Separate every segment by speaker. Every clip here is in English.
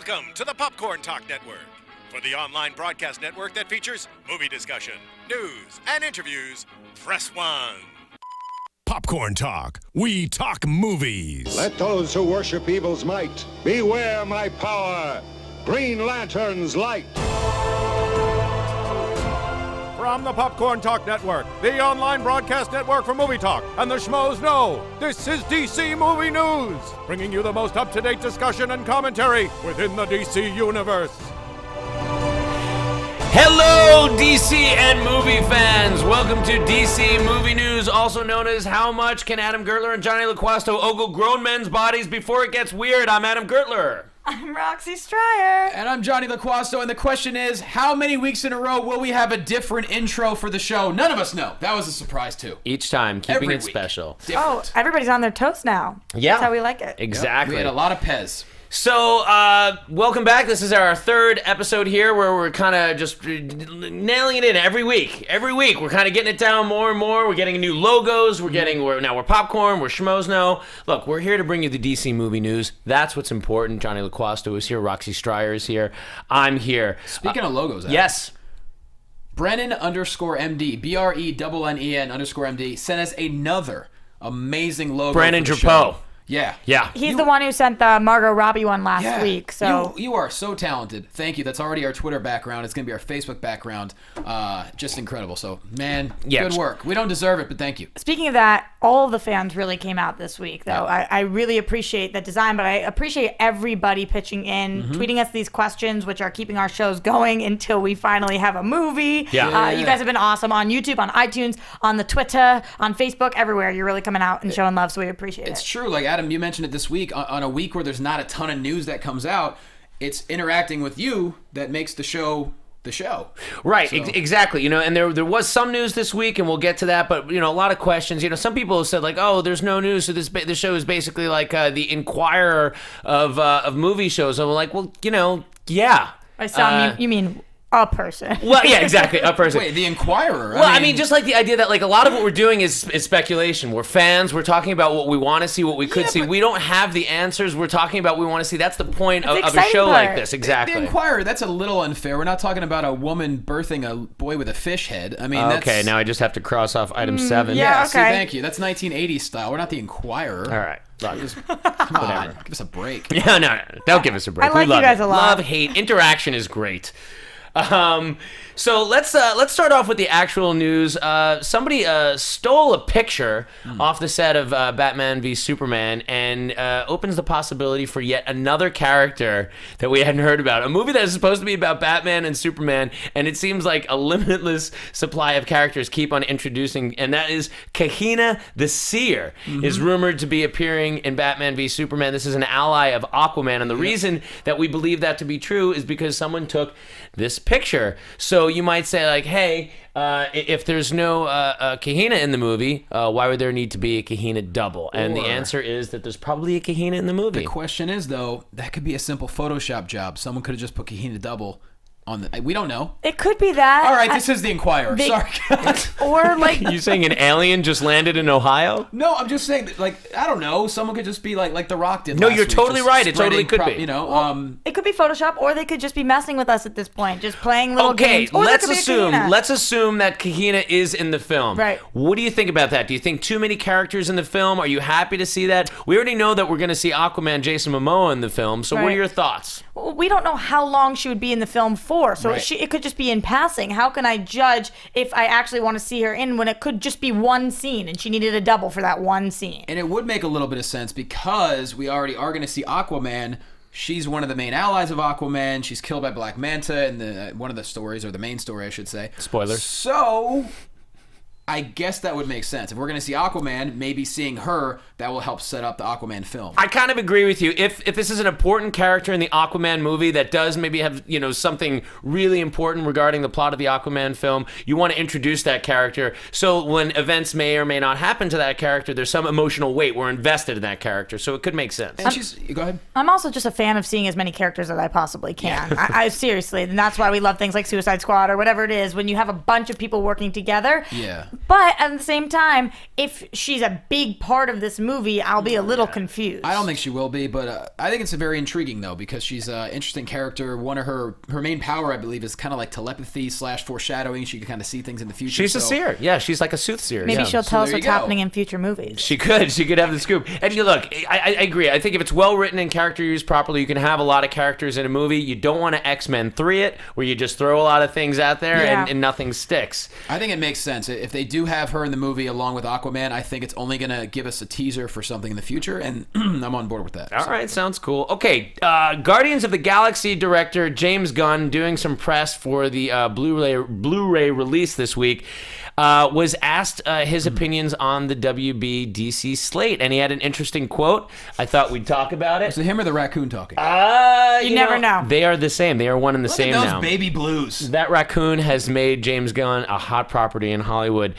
Speaker 1: Welcome to the Popcorn Talk Network, for the online broadcast network that features movie discussion, news, and interviews. Press 1. Popcorn Talk. We talk movies.
Speaker 2: Let those who worship evil's might beware my power. Green Lantern's light.
Speaker 3: From the Popcorn Talk Network, the online broadcast network for movie talk, and the schmoes know, this is DC Movie News, bringing you the most up-to-date discussion and commentary within the DC Universe.
Speaker 4: Hello, DC and movie fans. Welcome to DC Movie News, also known as How Much Can Adam Gertler and Jonny Loquasto Ogle Grown Men's Bodies Before It Gets Weird? I'm Adam Gertler.
Speaker 5: I'm Roxy Striar.
Speaker 6: And I'm Jonny Loquasto, and the question is, how many weeks in a row will we have a different intro for the show? None of us know. That was a surprise, too.
Speaker 4: Each time, keeping
Speaker 6: Every
Speaker 4: it
Speaker 6: week.
Speaker 4: special.
Speaker 6: Different.
Speaker 5: Oh, everybody's on their toes now.
Speaker 4: Yeah.
Speaker 5: That's how we like it.
Speaker 4: Exactly.
Speaker 6: We had a lot of Pez.
Speaker 4: So, welcome back. This is our third episode here where we're kind of just nailing it in every week. Every week, we're kind of getting it down more and more. We're getting new logos. Now we're popcorn. We're schmoes now. Look, we're here to bring you the DC movie news. That's what's important. Jonny Loquasto is here. Roxy Striar is here. I'm here.
Speaker 6: Speaking of logos, Adam,
Speaker 4: Yes.
Speaker 6: Brennan_MD, BRENNEN_MD, sent us another amazing logo.
Speaker 4: Brandon
Speaker 6: for the
Speaker 4: Drapeau.
Speaker 6: show. Yeah.
Speaker 4: Yeah.
Speaker 5: He's the one who sent the Margot Robbie one last week. So
Speaker 6: you are so talented. Thank you. That's already our Twitter background. It's going to be our Facebook background. Just incredible. So, man, good work. We don't deserve it, but thank you.
Speaker 5: Speaking of that, all of the fans really came out this week, though. I really appreciate the design, but I appreciate everybody pitching in, tweeting us these questions, which are keeping our shows going until we finally have a movie.
Speaker 4: Yeah.
Speaker 5: You guys have been awesome on YouTube, on iTunes, on the Twitter, on Facebook, everywhere. You're really coming out and showing love, so we appreciate it.
Speaker 6: It's true. Like, Adam, you mentioned it this week. On a week where there's not a ton of news that comes out, it's interacting with you that makes the show the show.
Speaker 4: Right,
Speaker 6: So.
Speaker 4: exactly. You know, and there was some news this week, and we'll get to that. But you know, a lot of questions. You know, some people have said like, "Oh, there's no news." So this show is basically like the Inquirer of movie shows. And I'm like, well, you know, yeah.
Speaker 5: By some, you mean a person.
Speaker 4: Well, yeah, exactly, a person.
Speaker 6: Wait, the Inquirer?
Speaker 4: Well, I mean, just like the idea that like a lot of what we're doing is speculation. We're fans. We're talking about what we want to see, what we could see. We don't have the answers. We're talking about what we want to see. That's the point of a
Speaker 5: exciting
Speaker 4: show
Speaker 5: part.
Speaker 4: like this. Exactly.
Speaker 6: The Inquirer, that's a little unfair. We're not talking about a woman birthing a boy with a fish head. I mean,
Speaker 4: Okay, now I just have to cross off item 7.
Speaker 5: yeah.
Speaker 6: See,
Speaker 5: okay.
Speaker 6: thank you. That's 1980s style. We're not the Inquirer.
Speaker 4: All right. Look.
Speaker 6: Come on, give us a break.
Speaker 4: No. Don't give us a break.
Speaker 5: I like
Speaker 4: we love
Speaker 5: you guys
Speaker 4: it.
Speaker 5: a lot.
Speaker 4: Love, hate, interaction is great. So let's start off with the actual news. Somebody stole a picture off the set of Batman v Superman and opens the possibility for yet another character that we hadn't heard about. A movie that is supposed to be about Batman and Superman, and it seems like a limitless supply of characters keep on introducing, and that is Kahina the Seer is rumored to be appearing in Batman v Superman. This is an ally of Aquaman, and the reason that we believe that to be true is because someone took this picture. So you might say like, hey, if there's no Kahina in the movie, why would there need to be a Kahina double? And the answer is that there's probably a Kahina in the movie.
Speaker 6: The question is, though, that could be a simple Photoshop job. Someone could have just put Kahina double on the... We don't know.
Speaker 5: It could be that.
Speaker 6: All right, this is the Inquirer. Sorry.
Speaker 5: Or like...
Speaker 4: You saying an alien just landed in Ohio?
Speaker 6: No, I'm just saying, that, like, I don't know. Someone could just be like The Rock did
Speaker 4: No,
Speaker 6: last
Speaker 4: you're
Speaker 6: week,
Speaker 4: totally
Speaker 6: just
Speaker 4: right. It totally
Speaker 6: spreading
Speaker 4: could be.
Speaker 6: You know,
Speaker 5: It could be Photoshop, or they could just be messing with us at this point, just playing little
Speaker 4: Okay,
Speaker 5: games. Or there
Speaker 4: let's
Speaker 5: could be a
Speaker 4: assume
Speaker 5: Kahina.
Speaker 4: that Kahina is in the film.
Speaker 5: Right.
Speaker 4: What do you think about that? Do you think too many characters in the film? Are you happy to see that? We already know that we're going to see Aquaman, Jason Momoa in the film. So what are
Speaker 5: Right.
Speaker 4: your thoughts?
Speaker 5: Well, we don't know how long she would be in the film for, so
Speaker 6: Right.
Speaker 5: it could just be in passing. How can I judge if I actually want to see her in when it could just be one scene and she needed a double for that one scene?
Speaker 6: and it would make a little bit of sense because we already are going to see Aquaman. She's one of the main allies of Aquaman. She's killed by Black Manta in the one of the stories, or the main story, I should say.
Speaker 4: Spoilers.
Speaker 6: So, I guess that would make sense. If we're going to see Aquaman, maybe seeing her, that will help set up the Aquaman film.
Speaker 4: I kind of agree with you. If this is an important character in the Aquaman movie that does maybe have, you know, something really important regarding the plot of the Aquaman film, you want to introduce that character. So when events may or may not happen to that character, there's some emotional weight. We're invested in that character. So it could make sense.
Speaker 6: And go ahead.
Speaker 5: I'm also just a fan of seeing as many characters as I possibly can. I seriously, and that's why we love things like Suicide Squad or whatever it is. When you have a bunch of people working together,
Speaker 6: Yeah.
Speaker 5: But at the same time, if she's a big part of this movie, I'll be a little confused.
Speaker 6: I don't think she will be, but I think it's very intriguing though, because she's an interesting character. One of her main power, I believe, is kind of like telepathy / foreshadowing. She can kind of see things in the future.
Speaker 4: She's a seer. Yeah, she's like a soothsayer.
Speaker 5: Maybe
Speaker 4: yeah.
Speaker 5: she'll tell us
Speaker 6: there you
Speaker 5: what's
Speaker 6: go.
Speaker 5: happening in future movies.
Speaker 4: She could have the scoop. And you look, I agree. I think if it's well written and character used properly, you can have a lot of characters in a movie. You don't want to X-Men 3 it, where you just throw a lot of things out there and nothing sticks.
Speaker 6: I think it makes sense. If they do have her in the movie along with Aquaman, I think it's only going to give us a teaser for something in the future, and I'm on board with that.
Speaker 4: All right, sounds cool. Okay, Guardians of the Galaxy director James Gunn, doing some press for the Blu-ray release this week, was asked his opinions on the WB DC slate, and he had an interesting quote. I thought we'd talk about it.
Speaker 6: Is it him or the raccoon talking?
Speaker 5: You never know.
Speaker 4: They are the same. They are one and the same
Speaker 6: Look at
Speaker 4: now.
Speaker 6: those baby blues.
Speaker 4: That raccoon has made James Gunn a hot property in Hollywood.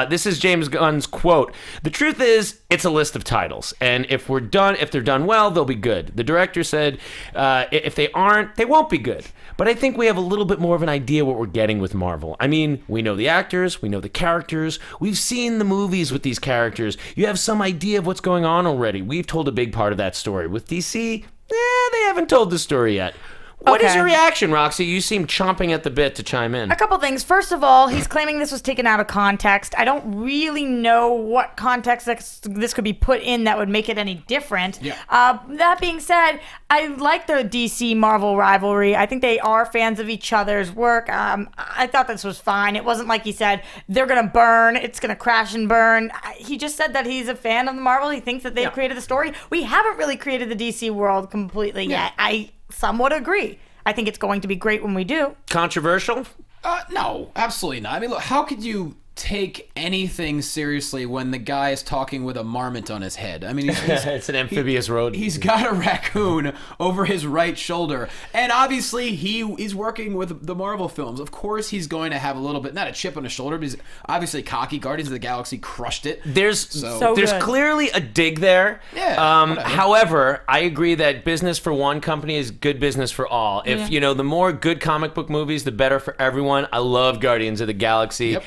Speaker 4: This is James Gunn's quote. "The truth is, it's a list of titles, and if they're done well, they'll be good. The director said, if they aren't, they won't be good. But I think we have a little bit more of an idea what we're getting with Marvel. I mean, we know the actors, we know the characters, we've seen the movies with these characters. You have some idea of what's going on already. We've told a big part of that story. With DC, they haven't told the story yet." What is your reaction, Roxy? You seem chomping at the bit to chime in.
Speaker 5: A couple things. First of all, he's claiming this was taken out of context. I don't really know what context this could be put in that would make it any different.
Speaker 6: Yeah.
Speaker 5: That being said, I like the DC Marvel rivalry. I think they are fans of each other's work. I thought this was fine. It wasn't like he said, they're going to burn, it's going to crash and burn. He just said that he's a fan of the Marvel. He thinks that they've created the story. We haven't really created the DC world completely yet. I somewhat agree. I think it's going to be great when we do.
Speaker 4: Controversial?
Speaker 6: No, absolutely not. I mean, look, how could you take anything seriously when the guy is talking with a marmot on his head? I mean,
Speaker 4: It's an amphibious road.
Speaker 6: He's got a raccoon over his right shoulder, and obviously he's working with the Marvel films. Of course, he's going to have a little bit, not a chip on his shoulder, but he's obviously cocky. Guardians of the Galaxy crushed it.
Speaker 4: There's
Speaker 5: good.
Speaker 4: clearly a dig there.
Speaker 6: Yeah,
Speaker 4: however, I agree that business for one company is good business for all. If the more good comic book movies, the better for everyone. I love Guardians of the Galaxy.
Speaker 6: Yep.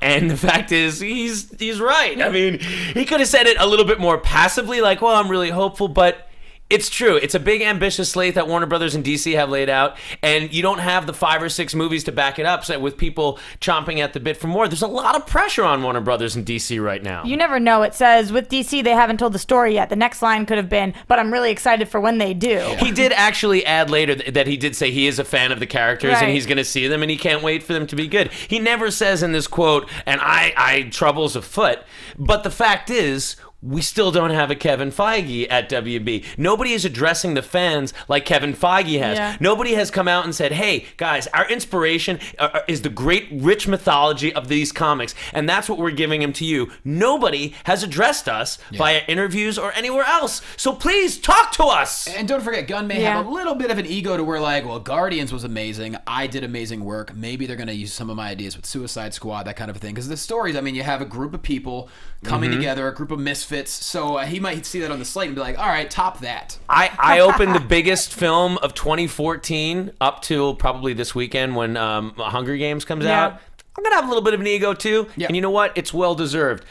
Speaker 4: And the fact is, he's right. I mean, he could have said it a little bit more passively, like, well, I'm really hopeful, but it's true. It's a big, ambitious slate that Warner Brothers and DC have laid out, and you don't have the 5 or 6 movies to back it up. So with people chomping at the bit for more, there's a lot of pressure on Warner Brothers and DC right now.
Speaker 5: You never know. It says, with DC, they haven't told the story yet. The next line could have been, but I'm really excited for when they do.
Speaker 4: He did actually add later that he did say he is a fan of the characters and
Speaker 5: Right.
Speaker 4: he's going to see them and he can't wait for them to be good. He never says in this quote, and I troubles afoot, but the fact is, we still don't have a Kevin Feige at WB. Nobody is addressing the fans like Kevin Feige has.
Speaker 5: Yeah.
Speaker 4: Nobody has come out and said, hey, guys, our inspiration is the great rich mythology of these comics, and that's what we're giving them to you. Nobody has addressed us via interviews or anywhere else. So please, talk to us!
Speaker 6: And don't forget, Gunn may have a little bit of an ego to where, like, well, Guardians was amazing. I did amazing work. Maybe they're going to use some of my ideas with Suicide Squad, that kind of thing. Because the stories, I mean, you have a group of people coming together, a group of misfits. So he might see that on the slate and be like, all right, top that.
Speaker 4: I opened the biggest film of 2014 up till probably this weekend when Hunger Games comes out. I'm going to have a little bit of an ego too.
Speaker 6: Yeah.
Speaker 4: And you know what? It's well deserved.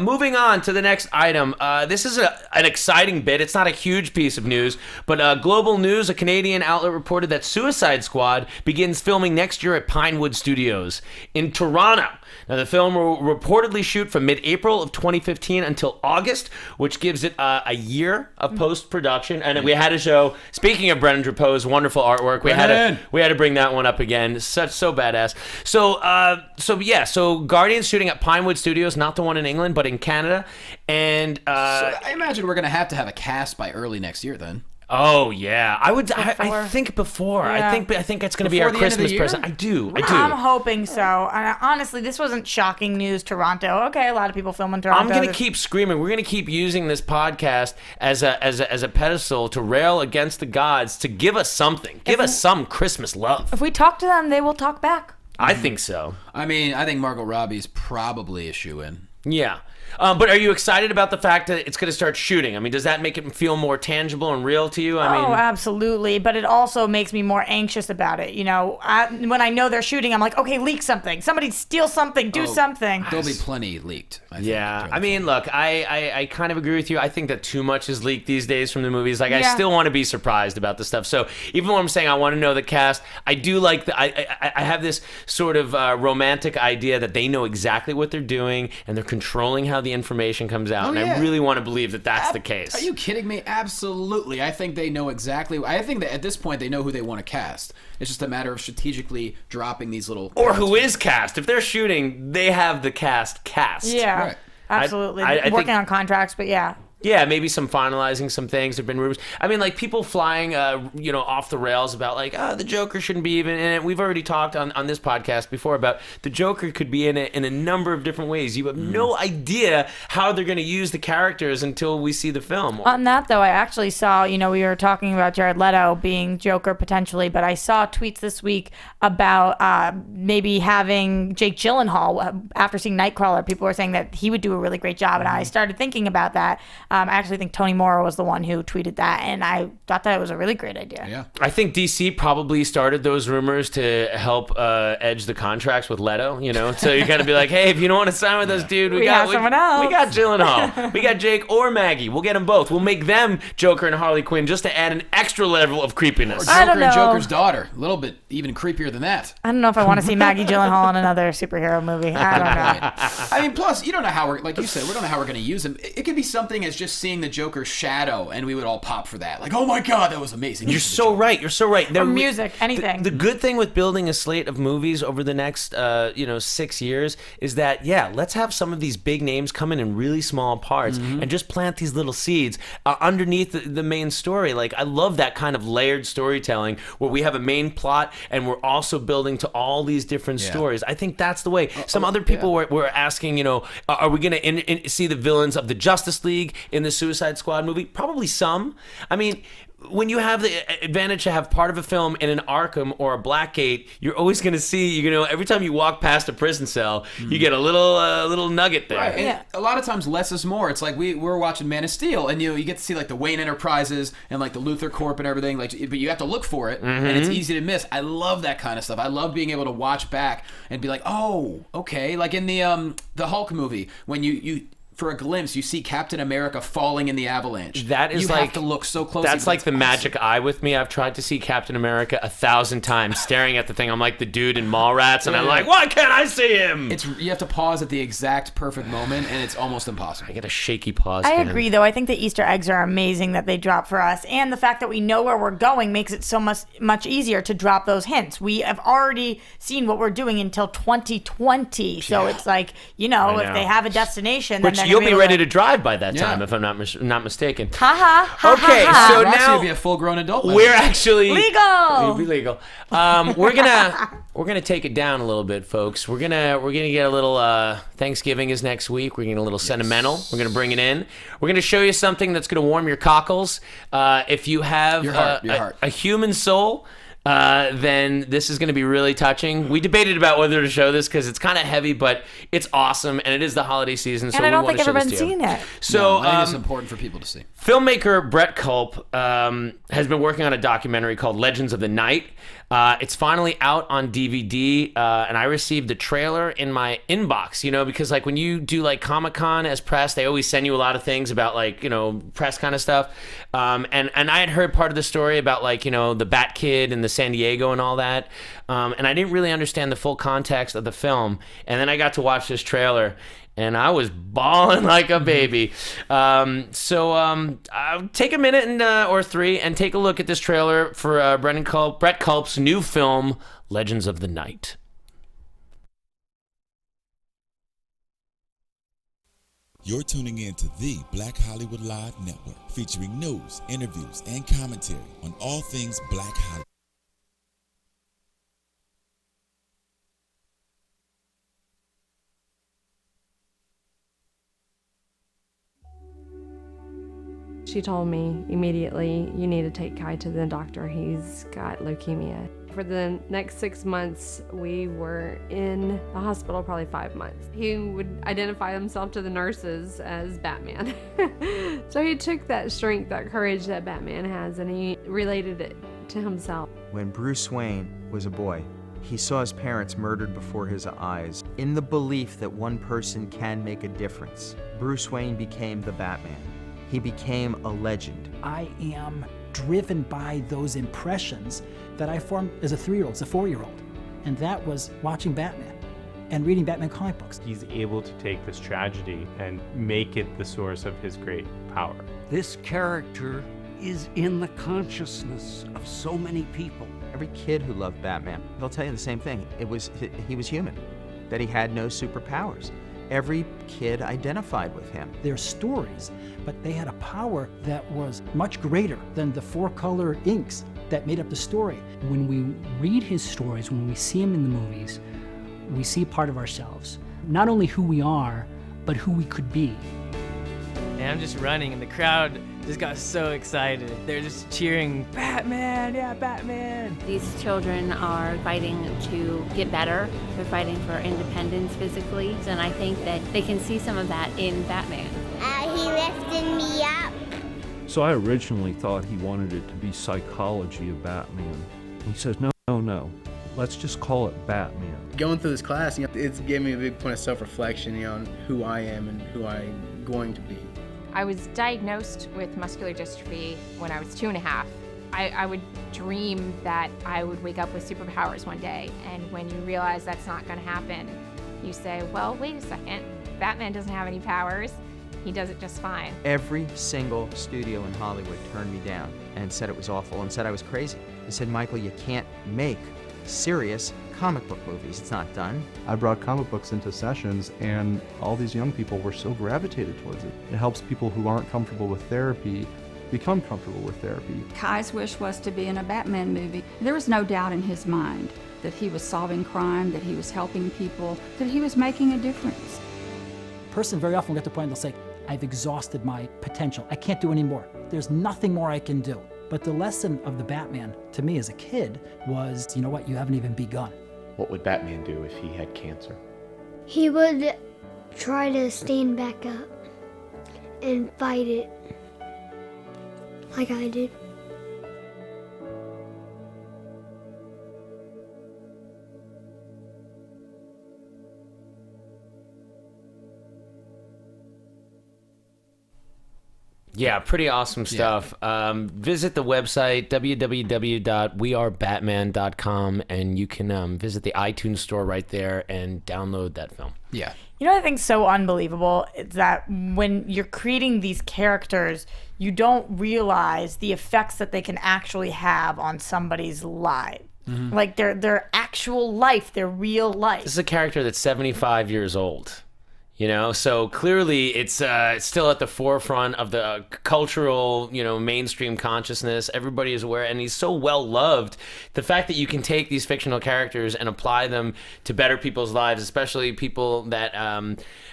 Speaker 4: Moving on to the next item. This is an exciting bit. It's not a huge piece of news, but Global News, a Canadian outlet, reported that Suicide Squad begins filming next year at Pinewood Studios in Toronto. Now, the film will reportedly shoot from mid-April of 2015 until August, which gives it a year of post-production. And we had to show, speaking of Brennan Drapeau's wonderful artwork, we had to bring that one up again. So badass. So Guardians shooting at Pinewood Studios, not the one in England, but in Canada. And
Speaker 6: So I imagine we're going to have a cast by early next year then.
Speaker 4: oh yeah, I think before.
Speaker 5: Yeah.
Speaker 4: I think it's going to be our
Speaker 6: Before the end of the
Speaker 4: Christmas
Speaker 6: year?
Speaker 4: present. I do.
Speaker 5: I'm hoping so. And honestly, this wasn't shocking news. Toronto. Okay, a lot of people film in Toronto.
Speaker 4: I'm going to keep screaming. We're going to keep using this podcast as a pedestal to rail against the gods, to give us something. Give us some Christmas love.
Speaker 5: If we talk to them, they will talk back.
Speaker 4: I think so.
Speaker 6: I mean, I think Margot Robbie's probably a shoo-in.
Speaker 4: Yeah. But are you excited about the fact that it's going to start shooting? I mean, does that make it feel more tangible and real to you? I mean,
Speaker 5: absolutely. But it also makes me more anxious about it. You know, when I know they're shooting, I'm like, okay, leak something. Somebody steal something. Do something.
Speaker 6: There'll be plenty leaked. I think,
Speaker 4: yeah. I mean, look, I kind of agree with you. I think that too much is leaked these days from the movies. Like, I still want to be surprised about the stuff. So even when I'm saying I want to know the cast, I do like I have this sort of romantic idea that they know exactly what they're doing and they're controlling how the information comes out. I really want to believe that that's the case.
Speaker 6: Are you kidding me? Absolutely. I think they know exactly. I think that at this point they know who they want to cast. It's just a matter of strategically dropping these little.
Speaker 4: Or who is cast. If they're shooting, they have the cast.
Speaker 5: Yeah,
Speaker 6: right.
Speaker 5: Absolutely.
Speaker 4: I
Speaker 5: Working
Speaker 4: think,
Speaker 5: on contracts, but yeah.
Speaker 4: Yeah, maybe some finalizing some things. There've been rumors. I mean, like people flying, off the rails about like, the Joker shouldn't be even in it. We've already talked on this podcast before about the Joker could be in it in a number of different ways. You have no idea how they're going to use the characters until we see the film.
Speaker 5: On that, though, I actually saw, we were talking about Jared Leto being Joker potentially, but I saw tweets this week about maybe having Jake Gyllenhaal after seeing Nightcrawler. People were saying that he would do a really great job, and I started thinking about that. I actually think Tony Moore was the one who tweeted that, and I thought that it was a really great idea.
Speaker 6: Yeah,
Speaker 4: I think DC probably started those rumors to help edge the contracts with Leto. So you gotta be like, hey, if you don't want to sign with us, dude, we got
Speaker 5: someone else.
Speaker 4: We got Gyllenhaal, we got Jake or Maggie. We'll get them both. We'll make them Joker and Harley Quinn just to add an extra level of creepiness.
Speaker 6: Or Joker and Joker's daughter, a little bit even creepier than that.
Speaker 5: I don't know if I want to see Maggie Gyllenhaal in another superhero movie. I don't know.
Speaker 6: I mean, plus you don't know how we're like you said, we don't know how we're gonna use him. It could be something as just seeing the Joker's shadow, and we would all pop for that. Like, oh my god, that was amazing.
Speaker 4: You're so right.
Speaker 5: Or music, anything.
Speaker 4: The good thing with building a slate of movies over the next 6 years is that let's have some of these big names come in really small parts and just plant these little seeds underneath the main story. Like, I love that kind of layered storytelling where we have a main plot and we're also building to all these different stories. I think that's the way. Some other people were asking, are we going to see the villains of the Justice League in the Suicide Squad movie? Probably some. I mean, when you have the advantage to have part of a film in an Arkham or a Blackgate, you're always going to see, every time you walk past a prison cell, you get a little nugget there.
Speaker 6: Right. And a lot of times less is more. It's like we're watching Man of Steel, and you get to see like the Wayne Enterprises and like the Luthor Corp and everything. Like, but you have to look for it, and it's easy to miss. I love that kind of stuff. I love being able to watch back and be like, oh, okay. Like in the Hulk movie, when you for a glimpse, you see Captain America falling in the avalanche.
Speaker 4: That is
Speaker 6: you have to look so closely.
Speaker 4: That's like the magic eye with me. I've tried to see Captain America 1,000 times, staring at the thing. I'm like the dude in Mallrats, and I'm like, why can't I see him?
Speaker 6: You have to pause at the exact perfect moment, and it's almost impossible.
Speaker 4: I get a shaky pause.
Speaker 5: I agree, though. I think the Easter eggs are amazing that they drop for us, and the fact that we know where we're going makes it so much easier to drop those hints. We have already seen what we're doing until 2020, so it's like, if they have a destination, then
Speaker 4: you'll be ready to drive by that time, if I'm not mistaken.
Speaker 5: Okay,
Speaker 6: so
Speaker 5: Roxy
Speaker 6: now will be a full-grown adult.
Speaker 4: We're actually
Speaker 5: legal.
Speaker 4: We'll be legal. We're gonna take it down a little bit, folks. We're gonna get a little. Thanksgiving is next week. We're getting a little sentimental. We're gonna bring it in. We're gonna show you something that's gonna warm your cockles. If you have
Speaker 6: your heart.
Speaker 4: A human soul. Then this is going to be really touching. We debated about whether to show this because it's kind of heavy, but it's awesome, and it is the holiday season, so
Speaker 5: and I don't
Speaker 4: we want
Speaker 5: think
Speaker 4: to show this
Speaker 5: everyone's
Speaker 4: to you.
Speaker 5: seen it.
Speaker 4: So
Speaker 6: I think it's important for people to see.
Speaker 4: Filmmaker Brett Culp has been working on a documentary called Legends of the Night. It's finally out on DVD, and I received the trailer in my inbox, because like when you do like Comic-Con as press, they always send you a lot of things about like, press kind of stuff. And I had heard part of the story about like, the Bat Kid and the San Diego and all that. And I didn't really understand the full context of the film. And then I got to watch this trailer, and I was bawling like a baby. So take a minute or three and take a look at this trailer for Brett Culp's new film, Legends of the Night.
Speaker 7: You're tuning in to the Black Hollywood Live Network, featuring news, interviews, and commentary on all things Black Hollywood.
Speaker 8: She told me immediately, you need to take Kai to the doctor. He's got leukemia. for the next 6 months, we were in the hospital probably 5 months. He would identify himself to the nurses as Batman. So he took that strength, that courage that Batman has, and he related it to himself.
Speaker 9: When Bruce Wayne was a boy, he saw his parents murdered before his eyes. In the belief that one person can make a difference, Bruce Wayne became the Batman. He became a legend.
Speaker 10: I am driven by those impressions that I formed as a 3-year-old, as a 4-year-old. And that was watching Batman and reading Batman comic books.
Speaker 11: He's able to take this tragedy and make it the source of his great power.
Speaker 12: This character is in the consciousness of so many people.
Speaker 9: Every kid who loved Batman, they'll tell you the same thing. He was human, that he had no superpowers. Every kid identified with him.
Speaker 10: They're stories, but they had a power that was much greater than the 4-color inks that made up the story.
Speaker 13: When we read his stories, when we see him in the movies, we see part of ourselves. Not only who we are, but who we could be.
Speaker 14: And I'm just running, and the crowd just got so excited. They're just cheering, Batman, yeah, Batman.
Speaker 15: These children are fighting to get better. They're fighting for independence physically, and I think that they can see some of that in Batman.
Speaker 16: He lifted me up.
Speaker 17: So I originally thought he wanted it to be psychology of Batman. He says, no, let's just call it Batman.
Speaker 18: Going through this class, it's gave me a big point of self-reflection, on who I am and who I'm going to be.
Speaker 19: I was diagnosed with muscular dystrophy when I was 2.5. I would dream that I would wake up with superpowers one day, and when you realize that's not going to happen, you say, well, wait a second, Batman doesn't have any powers. He does it just fine.
Speaker 9: Every single studio in Hollywood turned me down and said it was awful and said I was crazy. They said, Michael, you can't make serious comic book movies. It's not done.
Speaker 20: I brought comic books into sessions, and all these young people were so gravitated towards it. It helps people who aren't comfortable with therapy become comfortable with therapy.
Speaker 21: Kai's wish was to be in a Batman movie. There was no doubt in his mind that he was solving crime, that he was helping people, that he was making a difference.
Speaker 10: A person very often will get to the point they'll say, I've exhausted my potential. I can't do any more. There's nothing more I can do. But the lesson of the Batman, to me as a kid, was, you know what, you haven't even begun.
Speaker 22: What would Batman do if he had cancer?
Speaker 16: He would try to stand back up and fight it like I did.
Speaker 4: Yeah, pretty awesome stuff. Yeah. Visit the website, www.wearebatman.com, and you can visit the iTunes store right there and download that film.
Speaker 6: Yeah.
Speaker 5: You know what I think's so unbelievable is that when you're creating these characters, you don't realize the effects that they can actually have on somebody's life. Mm-hmm. Like their actual life, their real life.
Speaker 4: This is a character that's 75 years old. You know, so clearly it's still at the forefront of the cultural, mainstream consciousness. Everybody is aware, and he's so well loved. The fact that you can take these fictional characters and apply them to better people's lives, especially people that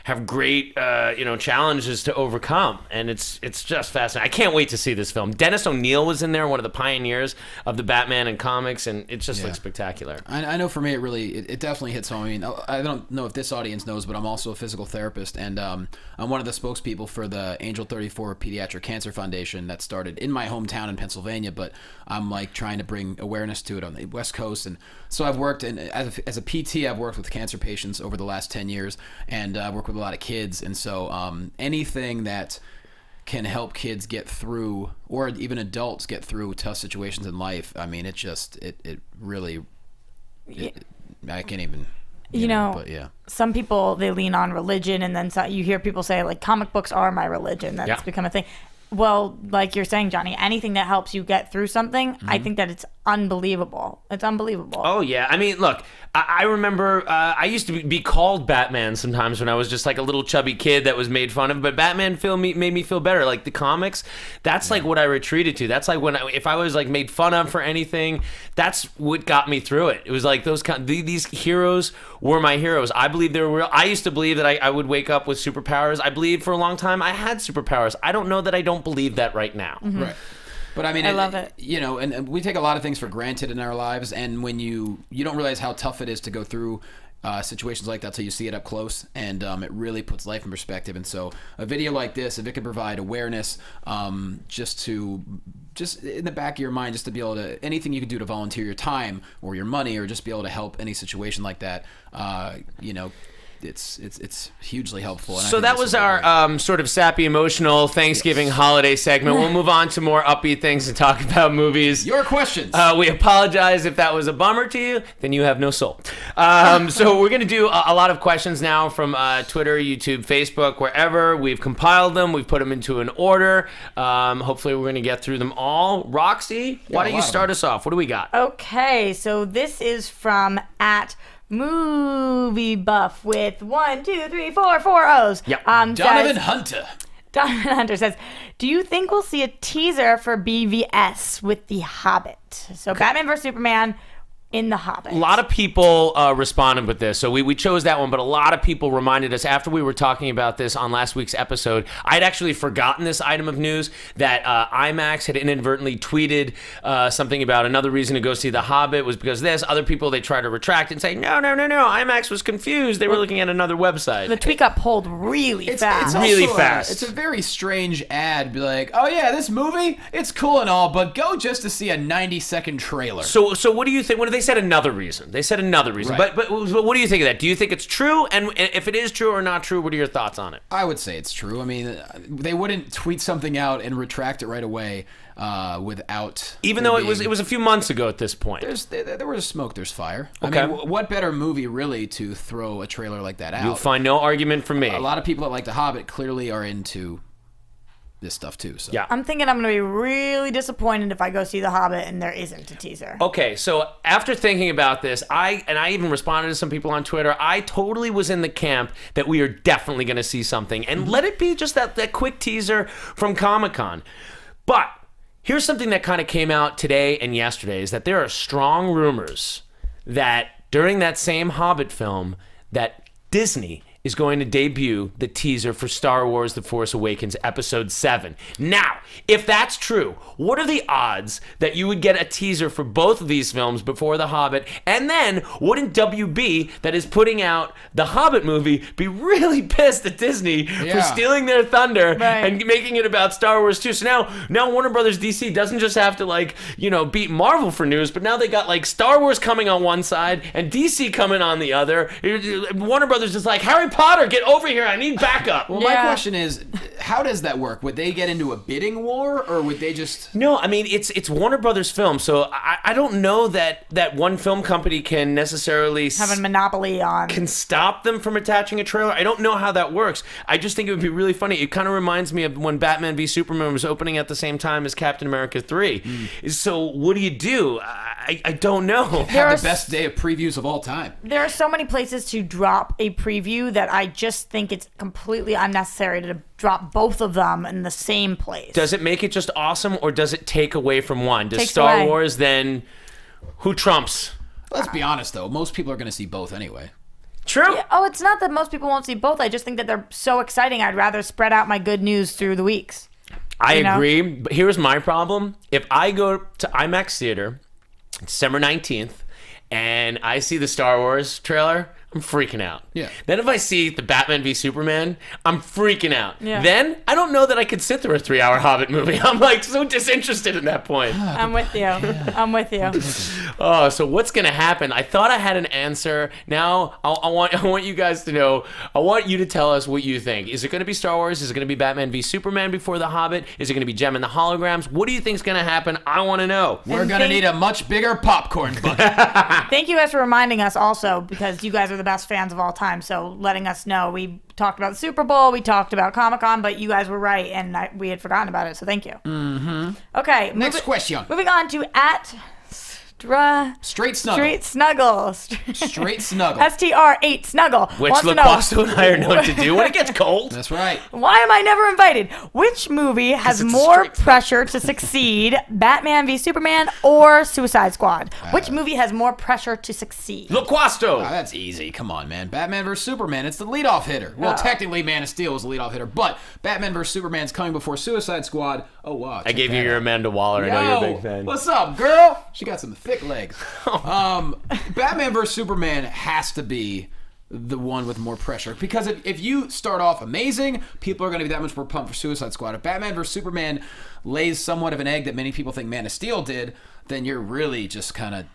Speaker 4: have great, challenges to overcome, and it's just fascinating. I can't wait to see this film. Dennis O'Neil was in there, one of the pioneers of the Batman and comics, and it just looks spectacular.
Speaker 6: I know for me, it definitely hits home. I mean, I don't know if this audience knows, but I'm also a physical therapist, and I'm one of the spokespeople for the Angel 34 Pediatric Cancer Foundation that started in my hometown in Pennsylvania, but I'm trying to bring awareness to it on the West Coast. And so I've worked as a PT, I've worked with cancer patients over the last 10 years, and I've worked with a lot of kids. And so anything that can help kids get through, or even adults get through tough situations in life, I mean, it really, I can't even... But yeah.
Speaker 5: Some people, they lean on religion, and then you hear people say, comic books are my religion. That's become a thing. Well, like you're saying, Johnny, anything that helps you get through something, I think that it's unbelievable. It's unbelievable.
Speaker 4: Oh, yeah. I mean, look, I remember I used to be called Batman sometimes when I was just a little chubby kid that was made fun of, but Batman made me feel better. Like the comics, that's what I retreated to. That's if I was made fun of for anything, that's what got me through it. It was these heroes were my heroes. I believe they were real. I used to believe that I would wake up with superpowers. I believed for a long time I had superpowers. I don't know that I don't believe that right now.
Speaker 5: Mm-hmm.
Speaker 6: Right. But I mean,
Speaker 5: I love it.
Speaker 6: You know, and we take a lot of things for granted in our lives, and when you don't realize how tough it is to go through situations like that till you see it up close, and it really puts life in perspective. And so a video like this, if it can provide awareness, just in the back of your mind, just to be able to, anything you can do to volunteer your time or your money, or just be able to help any situation like that, you know, it's hugely helpful. And
Speaker 4: So that was our sort of sappy, emotional Thanksgiving holiday segment. We'll move on to more upbeat things and talk about movies.
Speaker 6: Your questions.
Speaker 4: We apologize if that was a bummer to you. Then you have no soul. So we're going to do a lot of questions now from Twitter, YouTube, Facebook, wherever. We've compiled them. We've put them into an order. Hopefully we're going to get through them all. Roxy, why don't you start us off? What do we got?
Speaker 5: Okay, so this is from @Movie Buff with 1, 2, 3, 4 O's.
Speaker 4: Yep.
Speaker 6: Donovan Hunter.
Speaker 5: Donovan Hunter says, do you think we'll see a teaser for BVS with The Hobbit? So Batman vs. Superman in The Hobbit.
Speaker 4: A lot of people responded with this, so we chose that one, but a lot of people reminded us after we were talking about this on last week's episode. I'd actually forgotten this item of news, that IMAX had inadvertently tweeted something about another reason to go see The Hobbit was because of this. Other people, they try to retract and say, no, IMAX was confused. They were looking at another website.
Speaker 5: The tweet got pulled really fast.
Speaker 4: Really fast.
Speaker 6: It's a very strange ad. Be like, oh yeah, this movie, it's cool and all, but go just to see a 90-second trailer.
Speaker 4: So what do you think? What they said another reason. They said another reason.
Speaker 6: Right.
Speaker 4: But what do you think of that? Do you think it's true? And if it is true or not true, what are your thoughts on it?
Speaker 6: I would say it's true. I mean, they wouldn't tweet something out and retract it right away without.
Speaker 4: Even though it was a few months ago at this point.
Speaker 6: There was smoke, there's fire.
Speaker 4: Okay.
Speaker 6: I mean, what better movie really to throw a trailer like that out?
Speaker 4: You'll find no argument from me.
Speaker 6: A lot of people that like The Hobbit clearly are into this stuff too. So
Speaker 4: yeah,
Speaker 5: I'm thinking I'm going to be really disappointed if I go see The Hobbit and there isn't a teaser.
Speaker 4: Okay, so after thinking about this, I even responded to some people on Twitter. I totally was in the camp that we are definitely going to see something, and let it be just that quick teaser from Comic-Con. But here's something that kind of came out today and yesterday, is that there are strong rumors that during that same Hobbit film that Disney is going to debut the teaser for Star Wars The Force Awakens Episode 7. Now, if that's true, what are the odds that you would get a teaser for both of these films before The Hobbit? And then, wouldn't WB, that is putting out the Hobbit movie, be really pissed at Disney for stealing their thunder and making it about Star Wars 2? So now Warner Brothers DC doesn't just have to beat Marvel for news, but now they got Star Wars coming on one side and DC coming on the other. Warner Brothers is like, Harry Potter, get over here, I need backup.
Speaker 6: Well, my question is, how does that work? Would they get into a bidding war, or would they just...
Speaker 4: No, I mean, it's Warner Brothers film, so I don't know that one film company can necessarily...
Speaker 5: have a monopoly on...
Speaker 4: can stop them from attaching a trailer. I don't know how that works. I just think it would be really funny. It kind of reminds me of when Batman v Superman was opening at the same time as Captain America 3. So what do you do? I don't know.
Speaker 6: Have the best day of previews of all time.
Speaker 5: There are so many places to drop a preview that I just think it's completely unnecessary to drop both of them in the same place.
Speaker 4: Does it make it just awesome, or does it take away from one? Does
Speaker 5: Takes
Speaker 4: Star
Speaker 5: away.
Speaker 4: Wars then... Who trumps?
Speaker 6: Let's be honest, though. Most people are going to see both anyway.
Speaker 4: True.
Speaker 5: Yeah, it's not that most people won't see both. I just think that they're so exciting. I'd rather spread out my good news through the weeks.
Speaker 4: I agree, but here's my problem. If I go to IMAX Theater December 19th and I see the Star Wars trailer, I'm freaking out.
Speaker 6: Yeah.
Speaker 4: Then if I see the Batman v Superman, I'm freaking out.
Speaker 5: Yeah.
Speaker 4: Then I don't know that I could sit through a 3-hour Hobbit movie. I'm so disinterested in that point.
Speaker 5: I'm with you. I'm with you.
Speaker 4: Oh, so what's gonna happen? I thought I had an answer. Now I want you guys to know. I want you to tell us what you think. Is it gonna be Star Wars? Is it gonna be Batman v Superman before The Hobbit? Is it gonna be Gem and the Holograms? What do you think's gonna happen? I want to know.
Speaker 6: We're gonna need a much bigger popcorn bucket.
Speaker 5: Thank you guys for reminding us also, because you guys are the best fans of all time. So letting us know. We talked about the Super Bowl, we talked about Comic-Con, but you guys were right, and we had forgotten about it. So thank you.
Speaker 6: Mm-hmm.
Speaker 5: Okay.
Speaker 6: Next question.
Speaker 5: Moving on to
Speaker 6: Straight snuggle.
Speaker 5: Straight snuggle.
Speaker 6: Straight snuggle.
Speaker 5: STR8 snuggle.
Speaker 4: Which
Speaker 5: wants to know-
Speaker 4: Loquasto and I know what to do when it gets cold.
Speaker 6: That's right.
Speaker 5: Why am I never invited? Which movie has
Speaker 4: it's a
Speaker 5: more pressure to succeed, Batman v Superman or Suicide Squad? Which movie has more pressure to succeed?
Speaker 4: Loquasto.
Speaker 6: That's easy. Come on, man. Batman vs. Superman. It's the leadoff hitter. Well, technically, Man of Steel was the leadoff hitter, but Batman vs. Superman's coming before Suicide Squad. Oh, wow.
Speaker 4: I gave you your Amanda Waller. I know you're a big fan.
Speaker 6: What's up, girl? She got some thick legs. Batman vs. Superman has to be the one with more pressure, because if you start off amazing, people are going to be that much more pumped for Suicide Squad. If Batman vs. Superman lays somewhat of an egg that many people think Man of Steel did, then you're really just kind of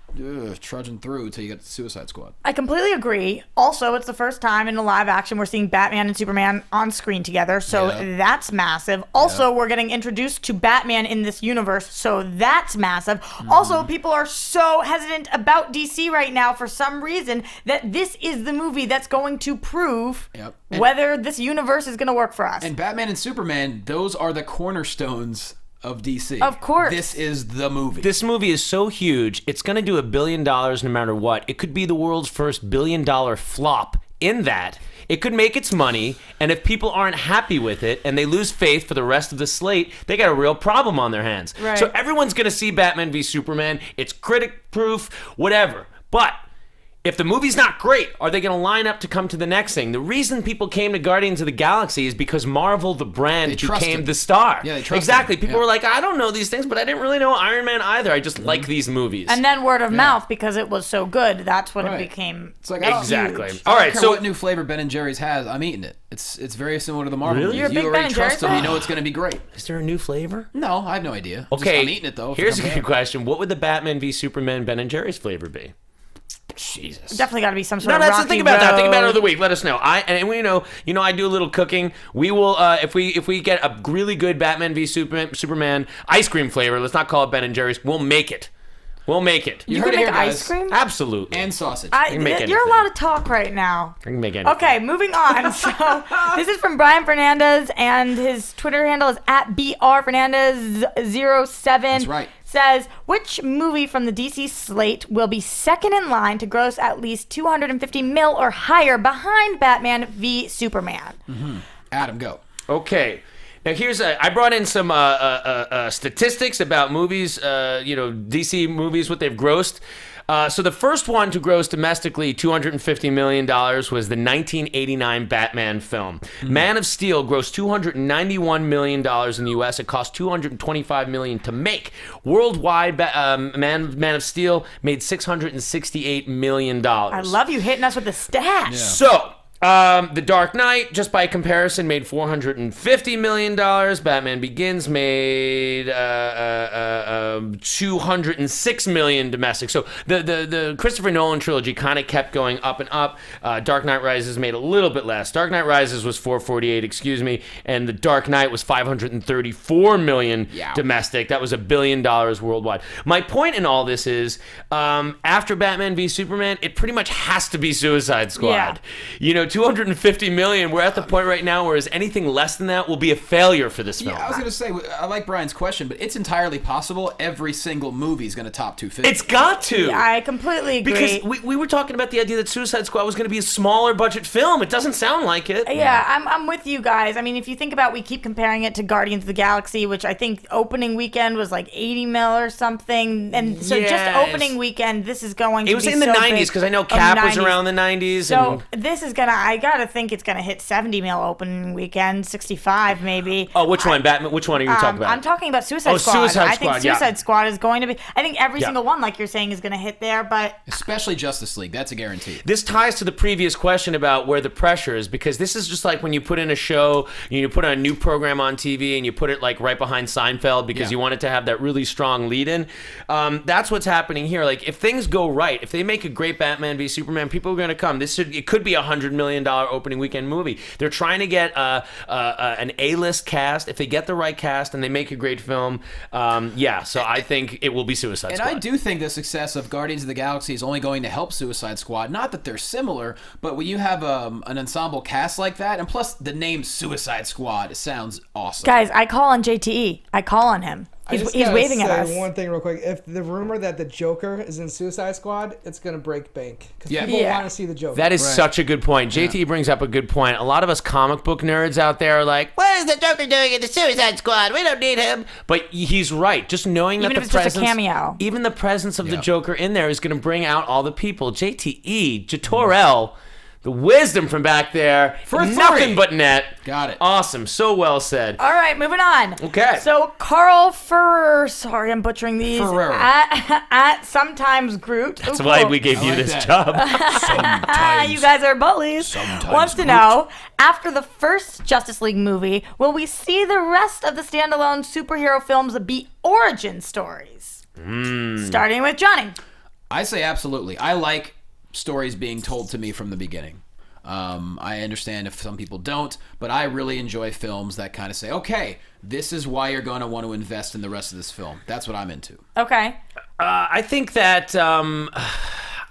Speaker 6: trudging through until you get to Suicide Squad.
Speaker 5: I completely agree. Also, it's the first time in a live action we're seeing Batman and Superman on screen together, so that's massive. Also, we're getting introduced to Batman in this universe, so that's massive. Also, people are so hesitant about DC right now for some reason that this is the movie that's going to prove whether this universe is going to work for us.
Speaker 6: And Batman and Superman, those are the cornerstones of DC.
Speaker 5: Of course.
Speaker 6: This is the movie.
Speaker 4: This movie is so huge, it's going to do $1 billion no matter what. It could be the world's first $1 billion flop in that. It could make its money, and if people aren't happy with it and they lose faith for the rest of the slate, they got a real problem on their hands.
Speaker 5: Right.
Speaker 4: So everyone's going to see Batman v Superman. It's critic-proof, whatever. But if the movie's not great, are they going to line up to come to the next thing? The reason people came to Guardians of the Galaxy is because Marvel, the brand, became the star.
Speaker 6: Yeah, they trusted
Speaker 4: exactly.
Speaker 6: him.
Speaker 4: People were like, I don't know these things, but I didn't really know Iron Man either. I just like these movies.
Speaker 5: And then word of mouth, because it was so good, that's when
Speaker 6: Right.
Speaker 5: it became
Speaker 6: It's like
Speaker 4: exactly.
Speaker 6: huge.
Speaker 4: All
Speaker 6: I
Speaker 4: right,
Speaker 6: don't care
Speaker 4: so
Speaker 6: what new flavor Ben and Jerry's has, I'm eating it. It's very similar to the Marvel
Speaker 4: Really?
Speaker 6: movies.
Speaker 5: You're a big
Speaker 6: You
Speaker 5: Ben
Speaker 6: already
Speaker 5: and
Speaker 6: trust
Speaker 5: Jerry's
Speaker 6: them. You
Speaker 5: fan?
Speaker 6: know it's going to be great.
Speaker 4: Is there a new flavor?
Speaker 6: No, I have no idea.
Speaker 4: Okay,
Speaker 6: I'm eating it though. if it
Speaker 4: here's a
Speaker 6: comes
Speaker 4: good
Speaker 6: out.
Speaker 4: question. What would the Batman v Superman Ben and Jerry's flavor be?
Speaker 6: Jesus.
Speaker 5: definitely got to be some sort
Speaker 4: No,
Speaker 5: of
Speaker 4: that's
Speaker 5: Rocky
Speaker 4: the thing about that. Think about it
Speaker 5: Road.
Speaker 4: of the week. Let us know. And we know, I do a little cooking. We will, if we get a really good Batman v Superman ice cream flavor. Let's not call it Ben and Jerry's. We'll make it. We'll make it.
Speaker 5: You
Speaker 6: heard
Speaker 5: can
Speaker 6: it
Speaker 5: make
Speaker 6: here,
Speaker 5: ice
Speaker 6: guys.
Speaker 5: cream?
Speaker 4: Absolutely.
Speaker 6: And sausage.
Speaker 4: I can make
Speaker 5: You're
Speaker 4: anything.
Speaker 5: allowed to talk right now.
Speaker 4: I can make anything.
Speaker 5: Okay, moving on. So this is from Brian Fernandez, and his Twitter handle is @BRFernandez07.
Speaker 6: That's right.
Speaker 5: Says, which movie from the DC slate will be second in line to gross at least $250 million or higher behind Batman v Superman?
Speaker 6: Adam, go.
Speaker 4: Okay. Now here's I brought in some statistics about movies, DC movies, what they've grossed. So the first one to gross domestically $250 million was the 1989 Batman film. Man of Steel grossed $291 million in the U.S. It cost $225 million to make. Worldwide, Man of Steel made $668 million.
Speaker 5: I love you hitting us with the stats.
Speaker 4: So, The Dark Knight, just by comparison, made $450 million. Batman Begins made $206 million domestic. So the Christopher Nolan trilogy kind of kept going up and up. Dark Knight Rises made a little bit less. Dark Knight Rises was $448, and The Dark Knight was $534 million domestic. That was $1 billion worldwide. My point in all this is, after Batman v Superman, it pretty much has to be Suicide Squad.
Speaker 5: Yeah.
Speaker 4: 250 million. We're at the point right now where anything less than that will be a failure for this film.
Speaker 6: Yeah, I was going to say, I like Brian's question, but it's entirely possible every single movie is going to top 250.
Speaker 4: It's got to.
Speaker 5: Yeah, I completely agree.
Speaker 4: Because we were talking about the idea that Suicide Squad was going to be a smaller budget film. It doesn't sound like it.
Speaker 5: Yeah, I'm with you guys. I mean, if you think about, we keep comparing it to Guardians of the Galaxy, which I think opening weekend was like 80 mil or something. And so just opening weekend, this is going to be
Speaker 4: It was in the
Speaker 5: so
Speaker 4: 90s
Speaker 5: big.
Speaker 4: because I know
Speaker 5: Oh,
Speaker 4: Cap was
Speaker 5: 90s.
Speaker 4: around the 90s.
Speaker 5: So this is gonna, I gotta think it's gonna hit 70 mil opening weekend, 65 maybe.
Speaker 4: Oh, which one? Batman? Which one are you talking about?
Speaker 5: I'm talking about Suicide
Speaker 4: Oh,
Speaker 5: Squad.
Speaker 4: Suicide
Speaker 5: I think
Speaker 4: Squad, yeah.
Speaker 5: Suicide Squad is going to be, I think every
Speaker 4: Yeah.
Speaker 5: single one, like you're saying, is gonna hit there, but
Speaker 6: Especially Justice League. That's a guarantee.
Speaker 4: This ties to the previous question about where the pressure is, because this is just like when you put in a show, you put a new program on TV and you put it like right behind Seinfeld because you want it to have that really strong lead in. That's what's happening here. Like if things go right, if they make a great Batman v Superman, people are going to come. It could be $100 million opening weekend movie. They're trying to get an A-list cast. If they get the right cast and they make a great film, so I think it will be Suicide Squad.
Speaker 6: And I do think the success of Guardians of the Galaxy is only going to help Suicide Squad. Not that they're similar, but when you have an ensemble cast like that, and plus the name Suicide Squad sounds awesome.
Speaker 5: guys, I call on JTE. I call on him. He's waving at us.
Speaker 1: One thing real quick. If the rumor that the Joker is in Suicide Squad, it's going to break bank. Because
Speaker 6: Yeah.
Speaker 1: people want to see the Joker.
Speaker 4: That is such a good point. JT brings up a good point. A lot of us comic book nerds out there are like, what is the Joker doing in the Suicide Squad? We don't need him. But he's right. Just knowing
Speaker 5: Even
Speaker 4: that
Speaker 5: if
Speaker 4: the
Speaker 5: it's just a
Speaker 4: presence,
Speaker 5: cameo.
Speaker 4: even the presence of the Joker in there is going to bring out all the people. JTE, Jatorel, the wisdom from back there,
Speaker 6: For
Speaker 4: nothing
Speaker 6: three.
Speaker 4: but net.
Speaker 6: Got it.
Speaker 4: Awesome. So well said.
Speaker 5: All right, moving on.
Speaker 4: Okay.
Speaker 5: So Carl Ferrer, sorry, I'm butchering these.
Speaker 6: Ferrer.
Speaker 5: At Sometimes Groot.
Speaker 4: That's why we gave you
Speaker 6: like
Speaker 4: this
Speaker 6: that.
Speaker 4: job.
Speaker 5: You guys are bullies. Wants to know, after the first Justice League movie, will we see the rest of the standalone superhero films be origin stories? Starting with Jonny.
Speaker 6: I say absolutely. I like stories being told to me from the beginning. I understand if some people don't, but I really enjoy films that kind of say, okay, this is why you're going to want to invest in the rest of this film. That's what I'm into.
Speaker 5: Okay.
Speaker 4: I think that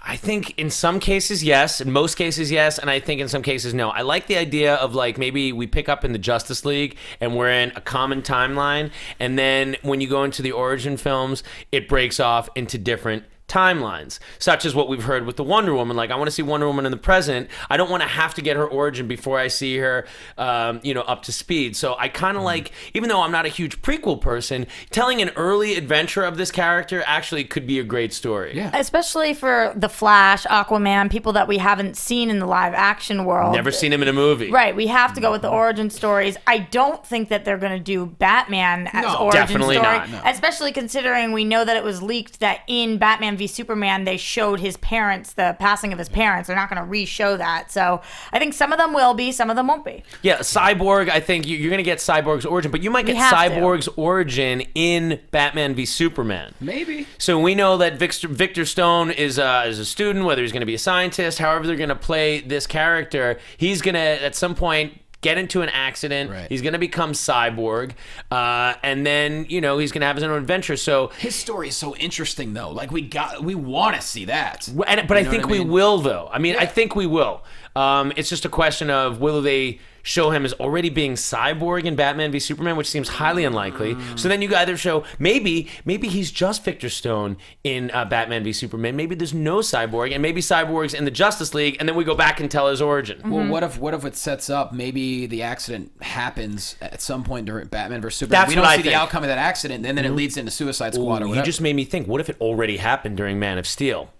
Speaker 4: I think in some cases yes, in most cases yes, and I think in some cases no. I like the idea of like maybe we pick up in the Justice League and we're in a common timeline, and then when you go into the origin films, it breaks off into different timelines, such as what we've heard with the Wonder Woman. Like, I want to see Wonder Woman in the present. I don't want to have to get her origin before I see her, up to speed. So I kind of like, even though I'm not a huge prequel person, telling an early adventure of this character actually could be a great story.
Speaker 6: Yeah.
Speaker 5: Especially for The Flash, Aquaman, people that we haven't seen in the live action world.
Speaker 4: Never seen him in a movie.
Speaker 5: Right, we have to go with the origin stories. I don't think that they're going to do Batman as
Speaker 4: No,
Speaker 5: origin
Speaker 4: definitely
Speaker 5: story,
Speaker 4: not, no.
Speaker 5: especially considering we know that it was leaked that in Batman v Superman they showed his parents, the passing of his parents. They're not going to re-show that. So I think some of them will be, some of them won't be.
Speaker 4: Yeah, Cyborg, I think you're going to get Cyborg's origin, but you might get Cyborg's origin in Batman v Superman.
Speaker 6: Maybe.
Speaker 4: So we know that Victor Stone is a student, whether he's going to be a scientist, however they're going to play this character, he's going to, at some point, get into an accident. Right. He's going to become Cyborg. And then, he's going to have his own adventure. So
Speaker 6: his story is so interesting, though. Like, we want to see that.
Speaker 4: But I think we will, though. I mean, I think we will. It's just a question of will they show him as already being Cyborg in Batman v Superman, which seems highly unlikely. So then you either show maybe he's just Victor Stone in Batman v Superman. Maybe there's no Cyborg, and maybe Cyborg's in the Justice League, and then we go back and tell his origin.
Speaker 6: Well, what if it sets up maybe the accident happens at some point during Batman vs Superman?
Speaker 4: That's
Speaker 6: we don't
Speaker 4: what I
Speaker 6: see the
Speaker 4: think.
Speaker 6: outcome of that accident, and then it leads into Suicide Squad or whatever.
Speaker 4: You just made me think. What if it already happened during Man of Steel?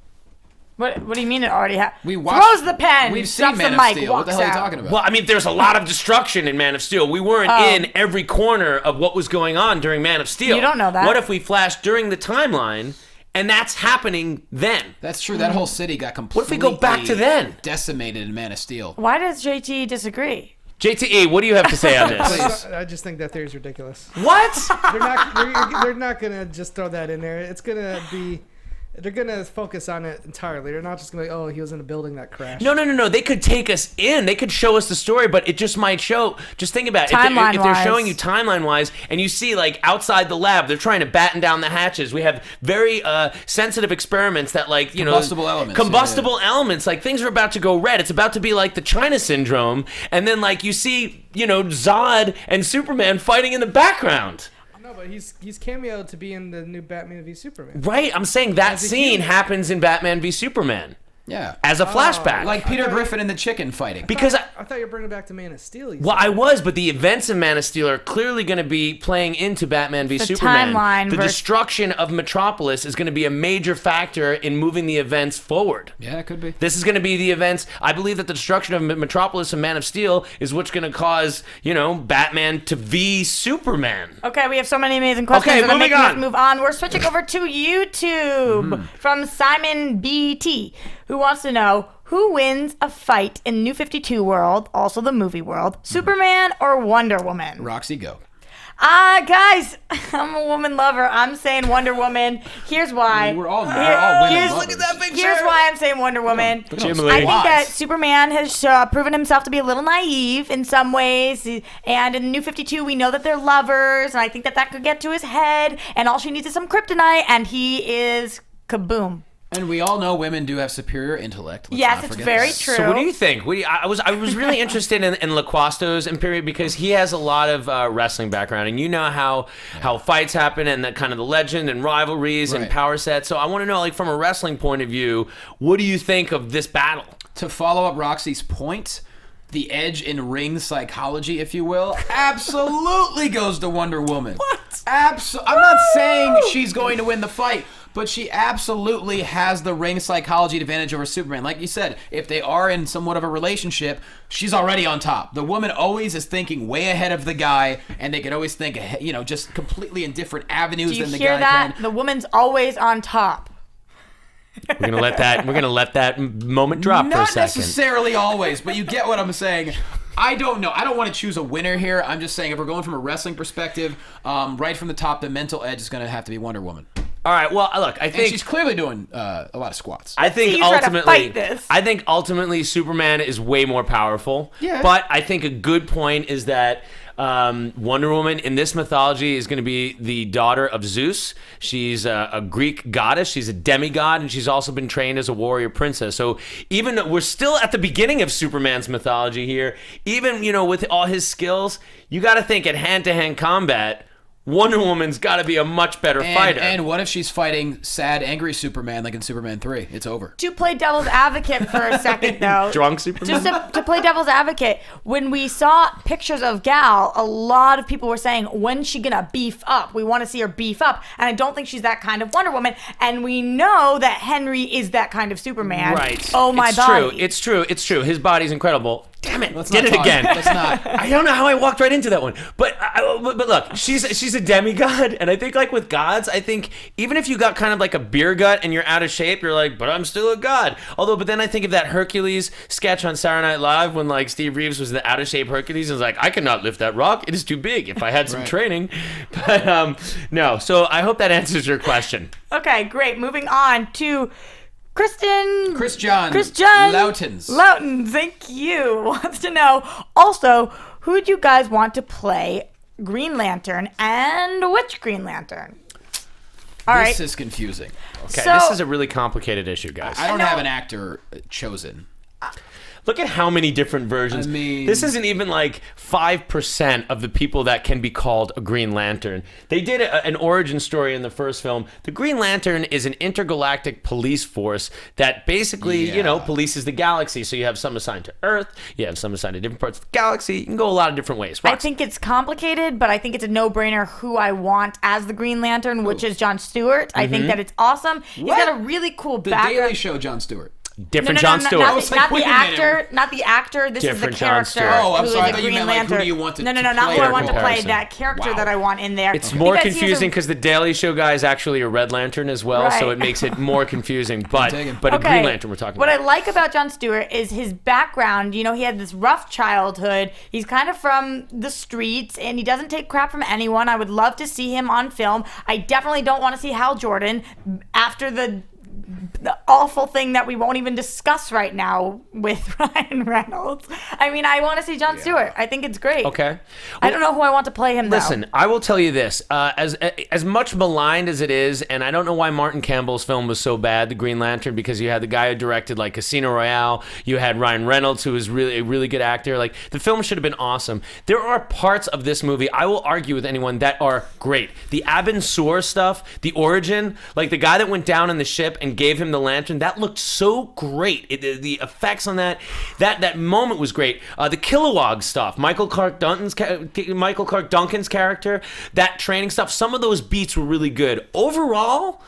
Speaker 5: What do you mean it already happened?
Speaker 6: We watched,
Speaker 5: throws the pen.
Speaker 6: We've seen
Speaker 5: drops
Speaker 6: Man
Speaker 5: the
Speaker 6: of
Speaker 5: mic,
Speaker 6: Steel. What the hell are you
Speaker 5: walks
Speaker 6: talking
Speaker 5: out.
Speaker 6: about?
Speaker 4: Well, I mean, there's a lot of destruction in Man of Steel. We weren't in every corner of what was going on during Man of Steel.
Speaker 5: You don't know that.
Speaker 4: What if we flashed during the timeline, and that's happening then?
Speaker 6: That's true. That whole city got completely
Speaker 4: What if we go back to then?
Speaker 6: decimated in Man of Steel.
Speaker 5: Why does JT disagree?
Speaker 4: JTE, what do you have to say on this?
Speaker 1: I just think that theory's ridiculous.
Speaker 4: What?
Speaker 1: They're not gonna just throw that in there. It's gonna be. They're gonna focus on it entirely. They're not just gonna be, oh, he was in a building that crashed.
Speaker 4: No. They could take us in. They could show us the story, but it just might show. Just think about it. If they're showing you timeline-wise, and you see, like, outside the lab, they're trying to batten down the hatches. We have very sensitive experiments that, like,
Speaker 6: Combustible elements.
Speaker 4: Combustible elements. Like, things are about to go red. It's about to be like the China syndrome. And then, like, you see, Zod and Superman fighting in the background.
Speaker 1: No, but he's cameoed to be in the new Batman v Superman.
Speaker 4: Right, I'm saying that scene happens in Batman v Superman.
Speaker 6: Yeah.
Speaker 4: As a flashback.
Speaker 6: Like Peter Griffin and the chicken fighting.
Speaker 4: Because
Speaker 1: I thought you were bringing it back to Man of Steel.
Speaker 4: Well, I was, but the events of Man of Steel are clearly going to be playing into Batman v
Speaker 5: The
Speaker 4: Superman.
Speaker 5: timeline
Speaker 4: The
Speaker 5: versus-
Speaker 4: destruction of Metropolis is going to be a major factor in moving the events forward.
Speaker 6: Yeah, it could be.
Speaker 4: This is going to be the events. I believe that the destruction of Metropolis and Man of Steel is what's going to cause, Batman to v Superman.
Speaker 5: Okay, we have so many amazing questions.
Speaker 4: Okay,
Speaker 5: that are
Speaker 4: moving
Speaker 5: making us
Speaker 4: on.
Speaker 5: move on. We're switching over to YouTube from Simon BT, who wants to know who wins a fight in New 52 world, also the movie world, Superman or Wonder Woman?
Speaker 6: Roxy, go.
Speaker 5: Guys, I'm a woman lover. I'm saying Wonder Woman. Here's why.
Speaker 6: We're all women lovers.
Speaker 4: Look at that picture.
Speaker 5: Here's why I'm saying Wonder Woman. I think
Speaker 4: Jimmy.
Speaker 5: that Superman has proven himself to be a little naive in some ways. And in New 52, we know that they're lovers. And I think that could get to his head. And all she needs is some kryptonite. And he is kaboom.
Speaker 6: And we all know women do have superior intellect. Let's
Speaker 5: Yes,
Speaker 6: not
Speaker 5: it's
Speaker 6: forget
Speaker 5: very
Speaker 6: that.
Speaker 5: true.
Speaker 4: So what do you think? I was really interested in Loquasto's Imperium because he has a lot of wrestling background, and you know how fights happen and that kind of the legend and rivalries and power sets. So I want to know, like, from a wrestling point of view, what do you think of this battle?
Speaker 6: To follow up Roxy's point, the edge in ring psychology, if you will, absolutely goes to Wonder Woman. What? I'm not saying she's going to win the fight, but she absolutely has the ring psychology advantage over Superman. Like you said, if they are in somewhat of a relationship, she's already on top. The woman always is thinking way ahead of the guy, and they can always think, just completely in different avenues than the guy
Speaker 5: Do you hear that?
Speaker 6: can.
Speaker 5: The woman's always on top.
Speaker 4: We're gonna let that moment drop for a second.
Speaker 6: Not necessarily always, but you get what I'm saying. I don't know. I don't want to choose a winner here. I'm just saying if we're going from a wrestling perspective, right from the top, the mental edge is going to have to be Wonder Woman.
Speaker 4: All right. Well, look, I think
Speaker 6: she's clearly doing a lot of squats.
Speaker 4: I think ultimately Superman is way more powerful.
Speaker 6: Yeah.
Speaker 4: But I think a good point is that Wonder Woman in this mythology is going to be the daughter of Zeus. She's a Greek goddess. She's a demigod, and she's also been trained as a warrior princess. So even though we're still at the beginning of Superman's mythology here, even with all his skills, you got to think at hand-to-hand combat, Wonder Woman's got to be a much better fighter.
Speaker 6: And what if she's fighting sad, angry Superman like in Superman 3? It's over.
Speaker 5: To play devil's advocate for a second, though.
Speaker 4: Drunk Superman?
Speaker 5: Just to play devil's advocate, when we saw pictures of Gal, a lot of people were saying, when's she going to beef up? We want to see her beef up. And I don't think she's that kind of Wonder Woman. And we know that Henry is that kind of Superman.
Speaker 4: Right.
Speaker 5: Oh, my body.
Speaker 4: It's true. His body's incredible. Damn it!
Speaker 6: Let's
Speaker 4: did
Speaker 6: not
Speaker 4: it
Speaker 6: talk.
Speaker 4: again.
Speaker 6: Let's not.
Speaker 4: I don't know how I walked right into that one, but look, she's a demigod, and I think like with gods, I think even if you got kind of like a beer gut and you're out of shape, you're like, but I'm still a god. But then I think of that Hercules sketch on Saturday Night Live when like Steve Reeves was the out of shape Hercules and was like, I cannot lift that rock; it is too big. If I had some training, but no. So I hope that answers your question.
Speaker 5: Okay, great. Moving on to Chris John Loudon, thank you. Wants to know also, who'd you guys want to play Green Lantern and which Green Lantern?
Speaker 6: This is confusing.
Speaker 4: Okay, this is a really complicated issue, guys.
Speaker 6: I don't have an actor chosen.
Speaker 4: Look at how many different versions.
Speaker 6: I mean,
Speaker 4: this isn't even like 5% of the people that can be called a Green Lantern. They did an origin story in the first film. The Green Lantern is an intergalactic police force that basically, polices the galaxy. So you have some assigned to Earth, you have some assigned to different parts of the galaxy. You can go a lot of different ways.
Speaker 5: I think it's complicated, but I think it's a no-brainer who I want as the Green Lantern, which is Jon Stewart. I think that it's awesome. He's got a really cool background.
Speaker 6: The Daily Show, Jon Stewart.
Speaker 4: Different Jon Stewart.
Speaker 5: Not the actor. This is the character.
Speaker 6: Oh, I'm
Speaker 5: who
Speaker 6: sorry. I
Speaker 5: is
Speaker 6: thought
Speaker 5: a
Speaker 6: you
Speaker 5: Green
Speaker 6: meant like,
Speaker 5: Lantern.
Speaker 6: who do you want to
Speaker 5: not
Speaker 6: play
Speaker 5: who I want to play.
Speaker 4: comparison.
Speaker 5: That character that I want in there.
Speaker 4: It's more
Speaker 5: Because
Speaker 4: confusing because the Daily Show guy is actually a Red Lantern as well, so it makes it more confusing. But a Green Lantern we're talking
Speaker 5: What
Speaker 4: about.
Speaker 5: I like about Jon Stewart is his background. He had this rough childhood. He's kind of from the streets, and he doesn't take crap from anyone. I would love to see him on film. I definitely don't want to see Hal Jordan after the awful thing that we won't even discuss right now with Ryan Reynolds. I mean, I want to see Jon Stewart. I think it's great.
Speaker 4: Okay.
Speaker 5: I don't know who I want to play him, though.
Speaker 4: Listen, I will tell you this. As much maligned as it is, and I don't know why Martin Campbell's film was so bad, The Green Lantern, because you had the guy who directed like Casino Royale, you had Ryan Reynolds, who was really a really good actor. Like, the film should have been awesome. There are parts of this movie, I will argue with anyone, that are great. The Abin Sur stuff, the origin, like the guy that went down in the ship and gave him the lantern, that looked so great. The effects on that moment was great. The Kilowog stuff, Michael Clark Duncan's character, that training stuff, some of those beats were really good. Overall,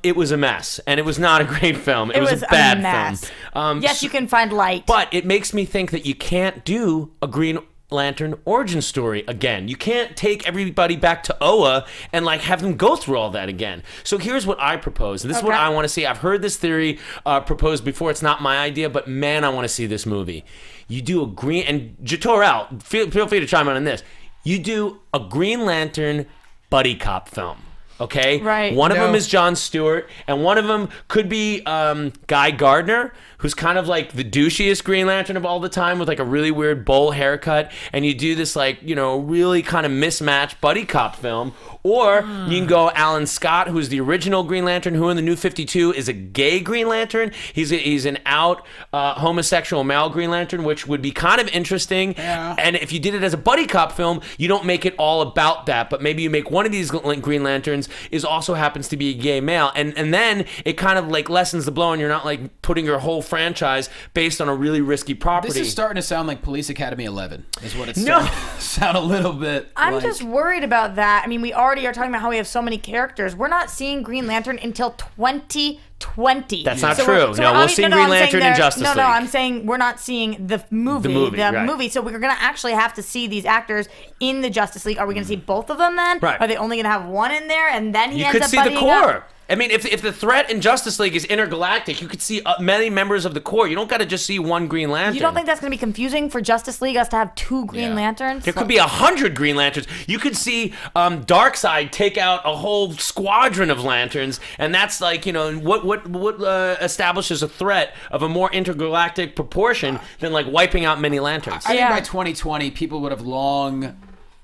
Speaker 4: it was a mess, and it was not a great film. It was a bad
Speaker 5: mess.
Speaker 4: film.
Speaker 5: Yes, you can find light.
Speaker 4: But it makes me think that you can't do a Green Lantern origin story again. You can't take everybody back to Oa and like have them go through all that again. So here's what I propose. This is what I want to see. I've heard this theory proposed before. It's not my idea, but man, I want to see this movie. You do a Green, and Jatorel, feel free to chime in on this. You do a Green Lantern buddy cop film. Okay,
Speaker 5: Right.
Speaker 4: One of
Speaker 1: No.
Speaker 4: them is Jon Stewart, and one of them could be Guy Gardner, who's kind of like the douchiest Green Lantern of all the time, with like a really weird bowl haircut. And you do this like really kind of mismatched buddy cop film, or you can go Alan Scott, who's the original Green Lantern, who in the New 52 is a gay Green Lantern. He's an out homosexual male Green Lantern, which would be kind of interesting.
Speaker 6: Yeah.
Speaker 4: And if you did it as a buddy cop film, you don't make it all about that, but maybe you make one of these Green Lanterns is also happens to be a gay male, and then it kind of like lessens the blow, and you're not like putting your whole franchise based on a really risky property.
Speaker 6: This is starting to sound like Police Academy 11, is what it's starting to sound a little bit
Speaker 5: I'm
Speaker 6: like.
Speaker 5: just worried about that. I mean, we already are talking about how we have so many characters. We're not seeing Green Lantern until 2020.
Speaker 4: That's not true. No, we'll see Green
Speaker 5: I'm saying
Speaker 4: Lantern in Justice
Speaker 5: No,
Speaker 4: League.
Speaker 5: I'm saying we're not seeing the movie.
Speaker 4: Right.
Speaker 5: So we're going to actually have to see these actors in the Justice League. Are we going to see both of them then?
Speaker 4: Right.
Speaker 5: Are they only going to have one in there and then he
Speaker 4: You
Speaker 5: ends
Speaker 4: could
Speaker 5: up
Speaker 4: see the
Speaker 5: buddying
Speaker 4: core.
Speaker 5: up?
Speaker 4: I mean, if the threat in Justice League is intergalactic, you could see many members of the core. You don't got to just see one Green Lantern.
Speaker 5: You don't think that's going to be confusing for Justice League, us to have two Green Lanterns?
Speaker 4: There could be 100 Green Lanterns. You could see Darkseid take out a whole squadron of lanterns, and that's like what establishes a threat of a more intergalactic proportion than like wiping out many lanterns.
Speaker 6: I think by 2020, people would have long,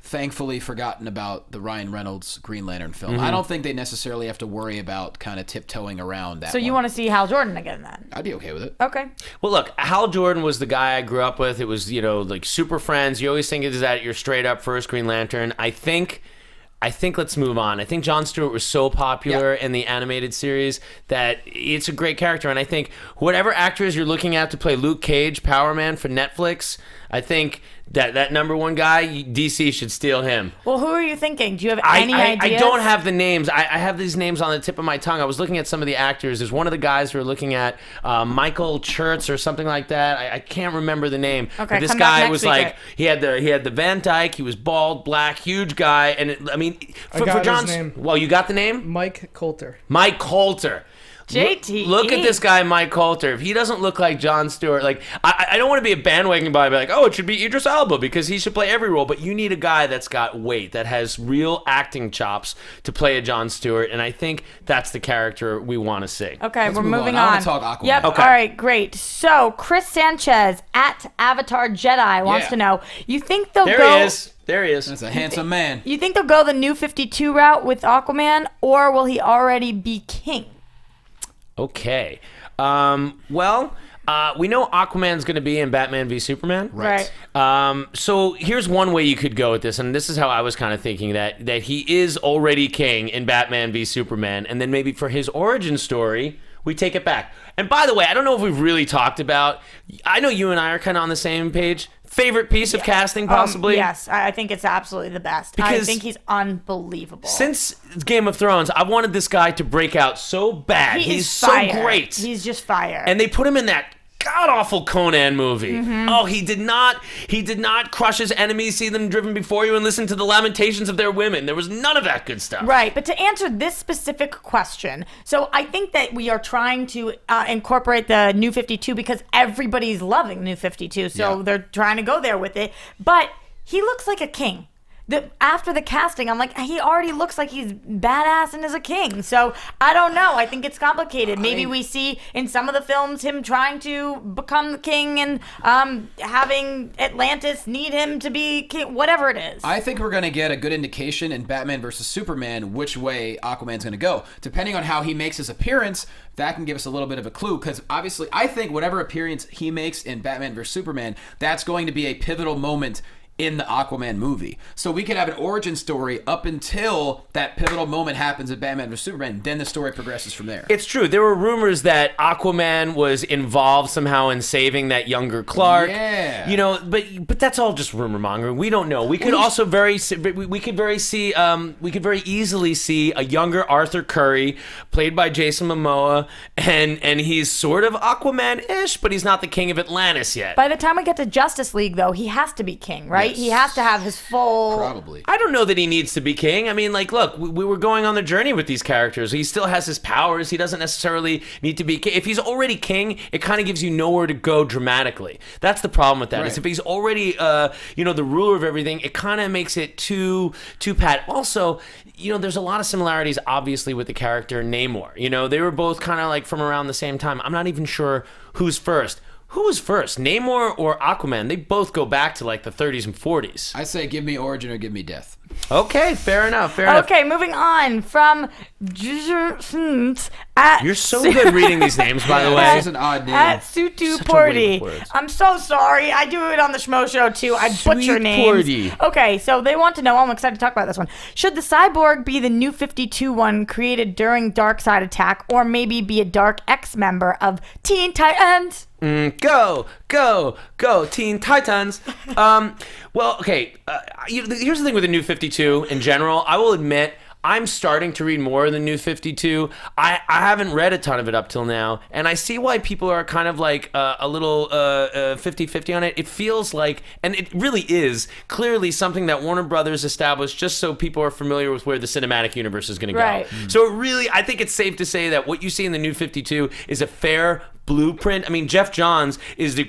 Speaker 6: thankfully, forgotten about the Ryan Reynolds Green Lantern film.
Speaker 4: Mhm.
Speaker 6: I don't think they necessarily have to worry about kind of tiptoeing around that.
Speaker 5: So you want to see Hal Jordan again then?
Speaker 6: I'd be okay with it.
Speaker 5: Okay.
Speaker 4: Well, look, Hal Jordan was the guy I grew up with. It was, like Super Friends. You always think it is that your straight up first Green Lantern. I think let's move on. I think Jon Stewart was so popular in the animated series that it's a great character. And I think whatever actors you're looking at to play Luke Cage, Power Man for Netflix, I think that number one guy, DC should steal him.
Speaker 5: Well, who are you thinking? Do you have any ideas?
Speaker 4: I don't have the names. I have these names on the tip of my tongue. I was looking at some of the actors. There's one of the guys we were looking at, Michael Church or something like that. I can't remember the name.
Speaker 5: Okay,
Speaker 4: but this
Speaker 5: come back
Speaker 4: guy
Speaker 5: next
Speaker 4: was
Speaker 5: week,
Speaker 4: like,
Speaker 5: Rick.
Speaker 4: he had the Van Dyke. He was bald, black, huge guy. And
Speaker 1: I got
Speaker 4: for
Speaker 1: his
Speaker 4: John's,
Speaker 1: name.
Speaker 4: well, you got the name?
Speaker 1: Mike Coulter.
Speaker 4: Mike Coulter.
Speaker 5: JT.
Speaker 4: Look at this guy, Mike Coulter. If he doesn't look like Jon Stewart, like I don't want to be a bandwagon guy, be like, oh, it should be Idris Elba because he should play every role. But you need a guy that's got weight, that has real acting chops to play a Jon Stewart, and I think that's the character we want to see.
Speaker 5: Okay,
Speaker 6: Let's
Speaker 5: we're
Speaker 6: move
Speaker 5: moving
Speaker 6: on. I
Speaker 5: on.
Speaker 6: wanna talk Aquaman.
Speaker 5: Yep.
Speaker 4: Okay.
Speaker 5: All right, great. So Chris Sanchez at Avatar Jedi wants
Speaker 6: Yeah.
Speaker 5: to know: you think they'll
Speaker 4: There
Speaker 5: go?
Speaker 4: he is. There he is.
Speaker 6: That's a handsome man.
Speaker 5: You think they'll go the New 52 route with Aquaman, or will he already be king?
Speaker 4: Okay. Well, we know Aquaman's going to be in Batman v Superman.
Speaker 5: Right.
Speaker 4: So here's one way you could go with this, and this is how I was kind of thinking that he is already king in Batman v Superman, and then maybe for his origin story, we take it back. And by the way, I don't know if we've really talked about, I know you and I are kind of on the same page. Favorite piece of casting, possibly?
Speaker 5: Yes, I think it's absolutely the best. I
Speaker 4: Because
Speaker 5: think he's unbelievable.
Speaker 4: Since Game of Thrones, I wanted this guy to break out so bad.
Speaker 5: He
Speaker 4: He's
Speaker 5: is
Speaker 4: so
Speaker 5: fire.
Speaker 4: great.
Speaker 5: He's just fire.
Speaker 4: And they put him in that god-awful Conan movie.
Speaker 5: Mhm.
Speaker 4: Oh, he did not crush his enemies, see them driven before you, and listen to the lamentations of their women. There was none of that good stuff.
Speaker 5: Right, but to answer this specific question, so I think that we are trying to incorporate the New 52 because everybody's loving New 52, so they're trying to go there with it. But he looks like a king. After the casting, I'm like, he already looks like he's badass and is a king. So I don't know. I think it's complicated. Maybe we see in some of the films him trying to become the king and having Atlantis need him to be king, whatever it is.
Speaker 6: I think we're going to get a good indication in Batman vs. Superman which way Aquaman's going to go. Depending on how he makes his appearance, that can give us a little bit of a clue. Because obviously, I think whatever appearance he makes in Batman vs. Superman, that's going to be a pivotal moment in the Aquaman movie. So we could have an origin story up until that pivotal moment happens in Batman vs. Superman. Then the story progresses from there.
Speaker 4: It's true. There were rumors that Aquaman was involved somehow in saving that younger Clark.
Speaker 6: Yeah.
Speaker 4: But that's all just rumor mongering. We don't know. We could also very easily see a younger Arthur Curry played by Jason Momoa, and he's sort of Aquaman-ish, but he's not the king of Atlantis yet.
Speaker 5: By the time we get to Justice League, though, he has to be king, right? right? He has to have his full.
Speaker 6: Probably.
Speaker 4: I don't know that he needs to be king. I mean, like, look, we were going on the journey with these characters. He still has his powers. He doesn't necessarily need to be king. If he's already king, it kind of gives you nowhere to go dramatically. That's the problem with that.
Speaker 6: Right.
Speaker 4: Is if he's already, the ruler of everything, it kind of makes it too pat. Also, there's a lot of similarities, obviously, with the character Namor. They were both kind of like from around the same time. I'm not even sure who's first. Who was first, Namor or Aquaman? They both go back to like the 30s and 40s.
Speaker 6: I say give me origin or give me death.
Speaker 4: Okay, fair enough.
Speaker 5: Okay, moving on from at
Speaker 4: You're so good reading these names, by the way.
Speaker 6: This is an odd name.
Speaker 5: At Sutu Porty. I'm so sorry. I do it on the Schmo Show too. I butcher names.
Speaker 4: Porty.
Speaker 5: Okay, so they want to know. I'm excited to talk about this one. Should the Cyborg be the New 52 one created during Darkseid attack, or maybe be a Dark X member of Teen Titans?
Speaker 4: Go, Teen Titans. Well, okay. Here's the thing with the New 52 in general. I will admit, I'm starting to read more of the New 52. I haven't read a ton of it up till now, and I see why people are kind of like a little 50-50 on it. It feels like, and it really is, clearly something that Warner Brothers established just so people are familiar with where the cinematic universe is going to go.
Speaker 5: Right.
Speaker 4: So it really, I think it's safe to say that what you see in the New 52 is a fair blueprint. I mean, Jeff Johns is the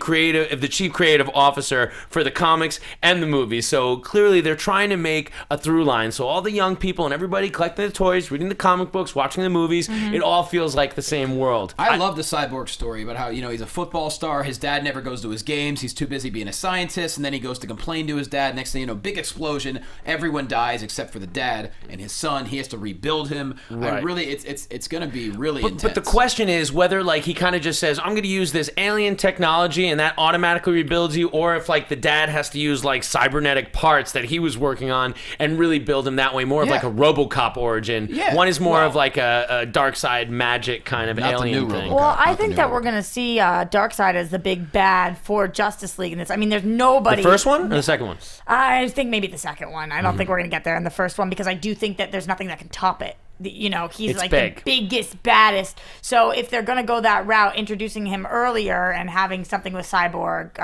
Speaker 4: chief creative officer for the comics and the movies. So clearly they're trying to make a through line. So all the young people and everybody collecting the toys, reading the comic books, watching the movies, it all feels like the same world.
Speaker 6: I love the Cyborg story about how, he's a football star. His dad never goes to his games. He's too busy being a scientist. And then he goes to complain to his dad. Next thing you know, big explosion. Everyone dies except for the dad and his son. He has to rebuild him.
Speaker 4: Right.
Speaker 6: It's going to be really intense.
Speaker 4: But the question is whether like he kind of just says, I'm going to use this alien technology and that automatically rebuilds you, or if like the dad has to use like cybernetic parts that he was working on and really build him that way, more of like a RoboCop origin.
Speaker 6: Yeah.
Speaker 4: One is more of like a dark side magic kind of alien thing.
Speaker 5: Well, I think that we're going to see Darkseid as the big bad for Justice League in this. I mean, there's nobody...
Speaker 4: The first one or the second one?
Speaker 5: I think maybe the second one. I don't think we're going to get there in the first one, because I do think that there's nothing that can top it. He's
Speaker 4: It's
Speaker 5: like
Speaker 4: big.
Speaker 5: the biggest, baddest. So if they're going to go that route, introducing him earlier and having something with Cyborg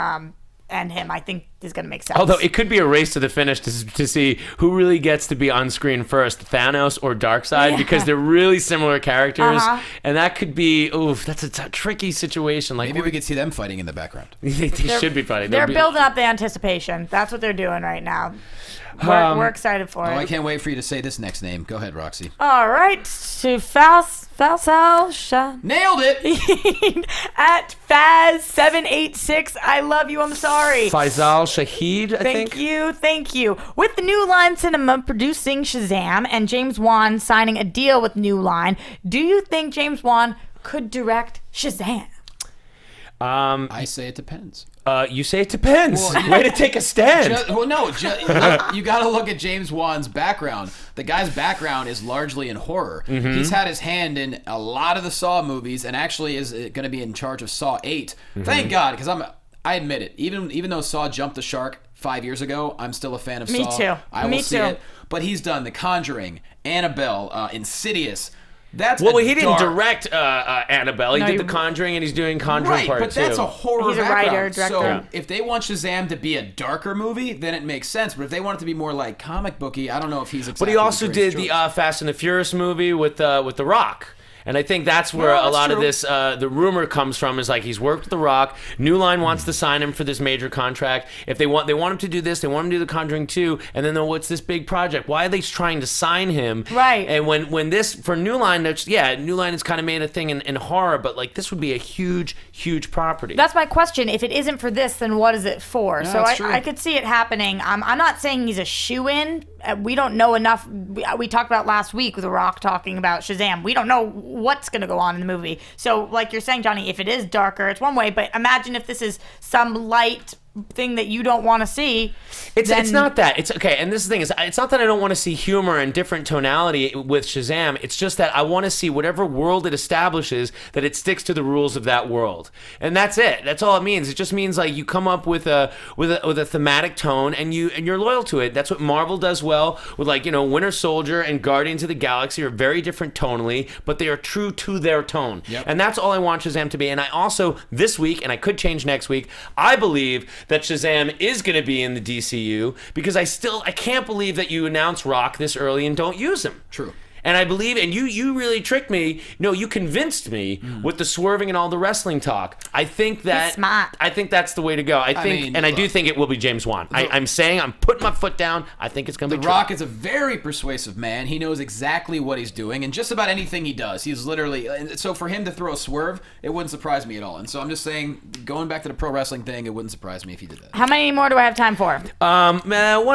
Speaker 5: and him, I think is going to make sense.
Speaker 4: Although it could be a race to the finish to see who really gets to be on screen first, Thanos or Darkseid, because they're really similar characters, and that could be that's a tricky situation. Like
Speaker 6: maybe we could see them fighting in the background.
Speaker 4: they should be fighting.
Speaker 5: They're building up the anticipation. That's what they're doing right now. We're excited for it.
Speaker 6: I can't wait for you to say this next name. Go ahead, Roxy.
Speaker 5: All right, to Faisal
Speaker 6: nailed it
Speaker 5: at Faz786. I love you. I'm sorry.
Speaker 4: Faisal Shahid, I think.
Speaker 5: Thank you. With the New Line Cinema producing Shazam and James Wan signing a deal with New Line, do you think James Wan could direct Shazam?
Speaker 6: I say it depends.
Speaker 4: You say it depends.
Speaker 6: Well,
Speaker 4: way to take a stand.
Speaker 6: You got to look at James Wan's background. The guy's background is largely in horror. He's had his hand in a lot of the Saw movies, and actually is going to be in charge of Saw 8. Thank God, because I admit it. Even though Saw jumped the shark 5 years ago, I'm still a fan of Saw.
Speaker 5: Me too.
Speaker 6: I will see it. But he's done The Conjuring, Annabelle, Insidious.
Speaker 4: He didn't direct Annabelle. He did The Conjuring, and he's doing Conjuring Part 2.
Speaker 6: But that's a horror
Speaker 5: He's a
Speaker 6: background.
Speaker 5: writer, director.
Speaker 6: So if they want Shazam to be a darker movie, then it makes sense. But if they want it to be more like comic booky, I don't know if he's exactly.
Speaker 4: But he also
Speaker 6: the
Speaker 4: did
Speaker 6: choice.
Speaker 4: the Fast and the Furious movie with The Rock. And I think that's where a lot of this, the rumor comes from, is like he's worked with The Rock. New Line wants to sign him for this major contract. If they want him to do this, they want him to do The Conjuring 2, and then what's this big project? Why are they trying to sign him?
Speaker 5: Right.
Speaker 4: And when this, for New Line, New Line has kind of made a thing in horror, but like this would be a huge, huge property.
Speaker 5: That's my question. If it isn't for this, then what is it for?
Speaker 6: Yeah,
Speaker 5: so
Speaker 6: that's true.
Speaker 5: I could see it happening. I'm not saying he's a shoo-in. We don't know enough. We talked about last week with The Rock talking about Shazam. We don't know what's going to go on in the movie. So like you're saying, Johnny, if it is darker, it's one way. But imagine if this is some light thing that you don't want to see.
Speaker 4: It's not that. It's okay. And this is the thing is, it's not that I don't want to see humor and different tonality with Shazam. It's just that I want to see whatever world it establishes, that it sticks to the rules of that world. And that's it. That's all it means. It just means like you come up with a thematic tone and you're loyal to it. That's what Marvel does well with Winter Soldier and Guardians of the Galaxy are very different tonally, but they are true to their tone.
Speaker 6: Yep.
Speaker 4: And that's all I want Shazam to be. And I also this week, and I could change next week, I believe that Shazam is going to be in the DCU because I can't believe that you announced Rock this early and don't use him.
Speaker 6: True.
Speaker 4: And I believe, and you really tricked me. No, you convinced me with the swerving and all the wrestling talk. I think that
Speaker 5: He's smart.
Speaker 4: I think that's the way to go. I do think it will be James Wan. I'm putting my foot down. I think it's going to be
Speaker 6: The Rock is a very persuasive man. He knows exactly what he's doing, and just about anything he does, he's literally. So for him to throw a swerve, it wouldn't surprise me at all. And so I'm just saying, going back to the pro wrestling thing, it wouldn't surprise me if he did that.
Speaker 5: How many more do I have time for?
Speaker 4: 1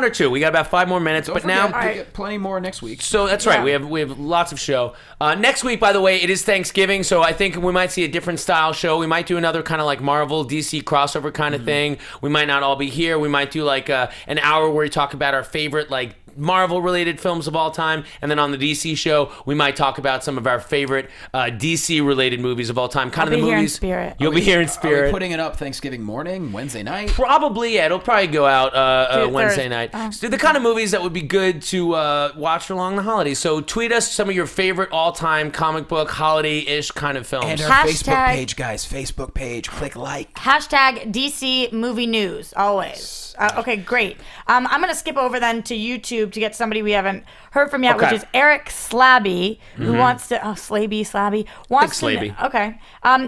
Speaker 4: or 2. We got about 5 more minutes,
Speaker 6: Don't
Speaker 4: but
Speaker 6: forget,
Speaker 4: now
Speaker 6: we get plenty more next week.
Speaker 4: So that's right. We have lots of show. Next week, by the way, it is Thanksgiving, so I think we might see a different style show. We might do another kind of like Marvel, DC crossover kind of thing. We might not all be here. We might do like an hour where we talk about our favorite like Marvel-related films of all time, and then on the DC show, we might talk about some of our favorite DC-related movies of all time. Kind of the movies. You'll be here in spirit.
Speaker 6: Are we putting it up Thanksgiving morning, Wednesday night?
Speaker 4: Probably, yeah. It'll probably go out Wednesday night. So the kind of movies that would be good to watch along the holidays. So tweet us some of your favorite all-time comic book holiday-ish kind of films.
Speaker 6: And our Facebook page, guys. Facebook page. Click like.
Speaker 5: Hashtag DC Movie News, always. Okay, great. I'm going to skip over then to YouTube to get somebody we haven't heard from yet, which is Eric Slabby, who wants to... Oh, Slabby.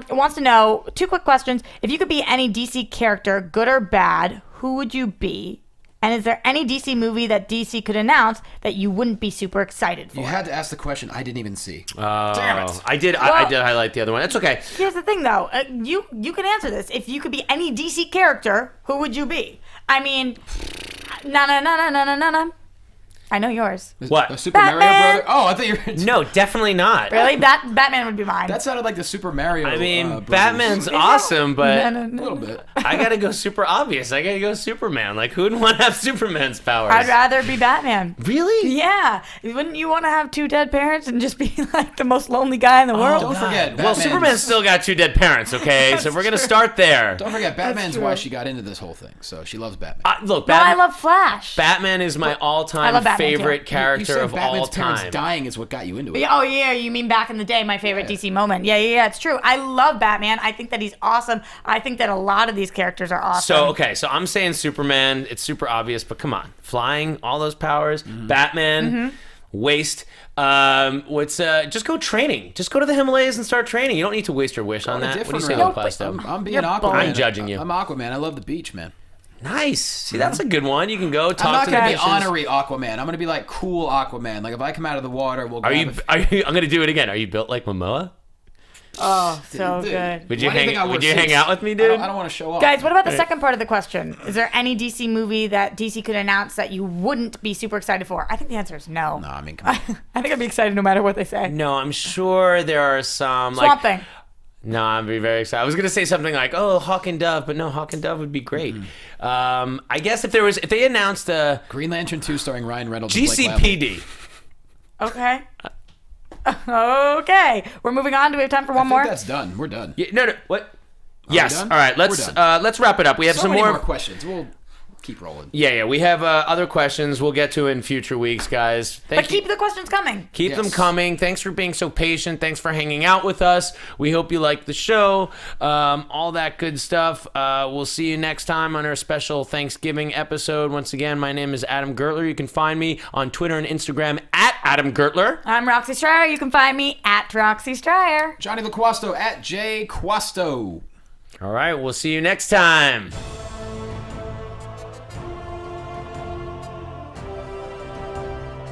Speaker 5: Wants to know 2 quick questions. If you could be any DC character, good or bad, who would you be? And is there any DC movie that DC could announce that you wouldn't be super excited for?
Speaker 6: You had to ask the question I didn't even see.
Speaker 4: Damn it. I did highlight the other one. That's okay.
Speaker 5: Here's the thing, though. You can answer this. If you could be any DC character, who would you be? I mean, no. I know yours.
Speaker 4: What?
Speaker 6: The Super Mario brother? Oh, I thought you were...
Speaker 4: No, definitely not.
Speaker 5: Really? Batman would be mine.
Speaker 6: That sounded like the Super Mario
Speaker 4: I mean, Batman's awesome, but...
Speaker 6: A little bit.
Speaker 4: I gotta go super obvious. I gotta go Superman. Like, who wouldn't want to have Superman's powers?
Speaker 5: I'd rather be Batman.
Speaker 4: Really?
Speaker 5: Yeah. Wouldn't you want to have 2 dead parents and just be like the most lonely guy in the world?
Speaker 6: Don't forget,
Speaker 4: well, Superman's still got 2 dead parents, okay? So we're gonna start there.
Speaker 6: Don't forget, Batman's why she got into this whole thing. So she loves Batman.
Speaker 4: Look,
Speaker 5: I love Flash.
Speaker 4: Batman is my all-time favorite character of
Speaker 6: Batman's
Speaker 4: all time.
Speaker 6: parents dying is what got you into it.
Speaker 5: Oh, yeah, you mean back in the day, my favorite DC moment. Yeah, it's true. I love Batman. I think that he's awesome. I think that a lot of these characters are awesome.
Speaker 4: So I'm saying Superman. It's super obvious, but come on. Flying, all those powers. Batman, waste. Just go training. Just go to the Himalayas and start training. You don't need to waste your wish on that. What do you say, Loquasto?
Speaker 6: I'm being Aquaman.
Speaker 4: I'm judging you.
Speaker 6: I'm Aquaman. I love the beach, man.
Speaker 4: Nice. See, that's a good one. You can go talk to the
Speaker 6: I'm not going to be
Speaker 4: fishes.
Speaker 6: honorary Aquaman. I'm going to be like cool Aquaman. Like if I come out of the water, we'll.
Speaker 4: I'm going to do it again. Are you built like Momoa?
Speaker 5: Oh, so good.
Speaker 4: Would you hang out with me, dude?
Speaker 6: I don't want to show off.
Speaker 5: Guys, what about the second part of the question? Is there any DC movie that DC could announce that you wouldn't be super excited for? I think the answer is no.
Speaker 6: No, I mean, come on.
Speaker 5: I think I'd be excited no matter what they say.
Speaker 4: No, I'm sure there are some.
Speaker 5: Swamp Thing.
Speaker 4: No, I'd be very excited. I was gonna say something like, "Oh, Hawk and Dove," but no, Hawk and Dove would be great. I guess if they announced a
Speaker 6: Green Lantern 2 starring Ryan Reynolds,
Speaker 4: GCPD.
Speaker 5: Okay. Okay, we're moving on. Do we have time for one more?
Speaker 6: That's done. We're done.
Speaker 4: Yeah, no. What? Yes. All right. Let's wrap it up. We have some
Speaker 6: many
Speaker 4: more
Speaker 6: questions. We'll keep rolling.
Speaker 4: Yeah. We have other questions we'll get to in future weeks, guys.
Speaker 5: Keep the questions coming.
Speaker 4: Keep them coming. Thanks for being so patient. Thanks for hanging out with us. We hope you like the show. All that good stuff. We'll see you next time on our special Thanksgiving episode. Once again, my name is Adam Gertler. You can find me on Twitter and Instagram at Adam Gertler.
Speaker 5: I'm Roxy Striar. You can find me at Roxy Striar.
Speaker 6: Jonny Loquasto at JQuasto.
Speaker 4: All right. We'll see you next time.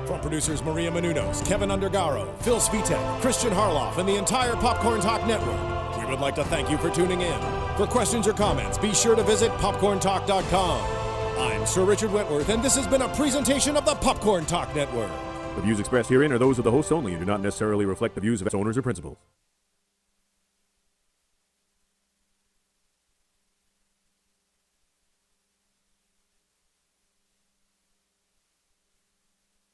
Speaker 2: From producers Maria Menounos, Kevin Undergaro, Phil Svitek, Christian Harloff, and the entire Popcorn Talk Network, we would like to thank you for tuning in. For questions or comments, be sure to visit popcorntalk.com. I'm Sir Richard Wentworth, and this has been a presentation of the Popcorn Talk Network.
Speaker 3: The views expressed herein are those of the hosts only and do not necessarily reflect the views of its owners or principals.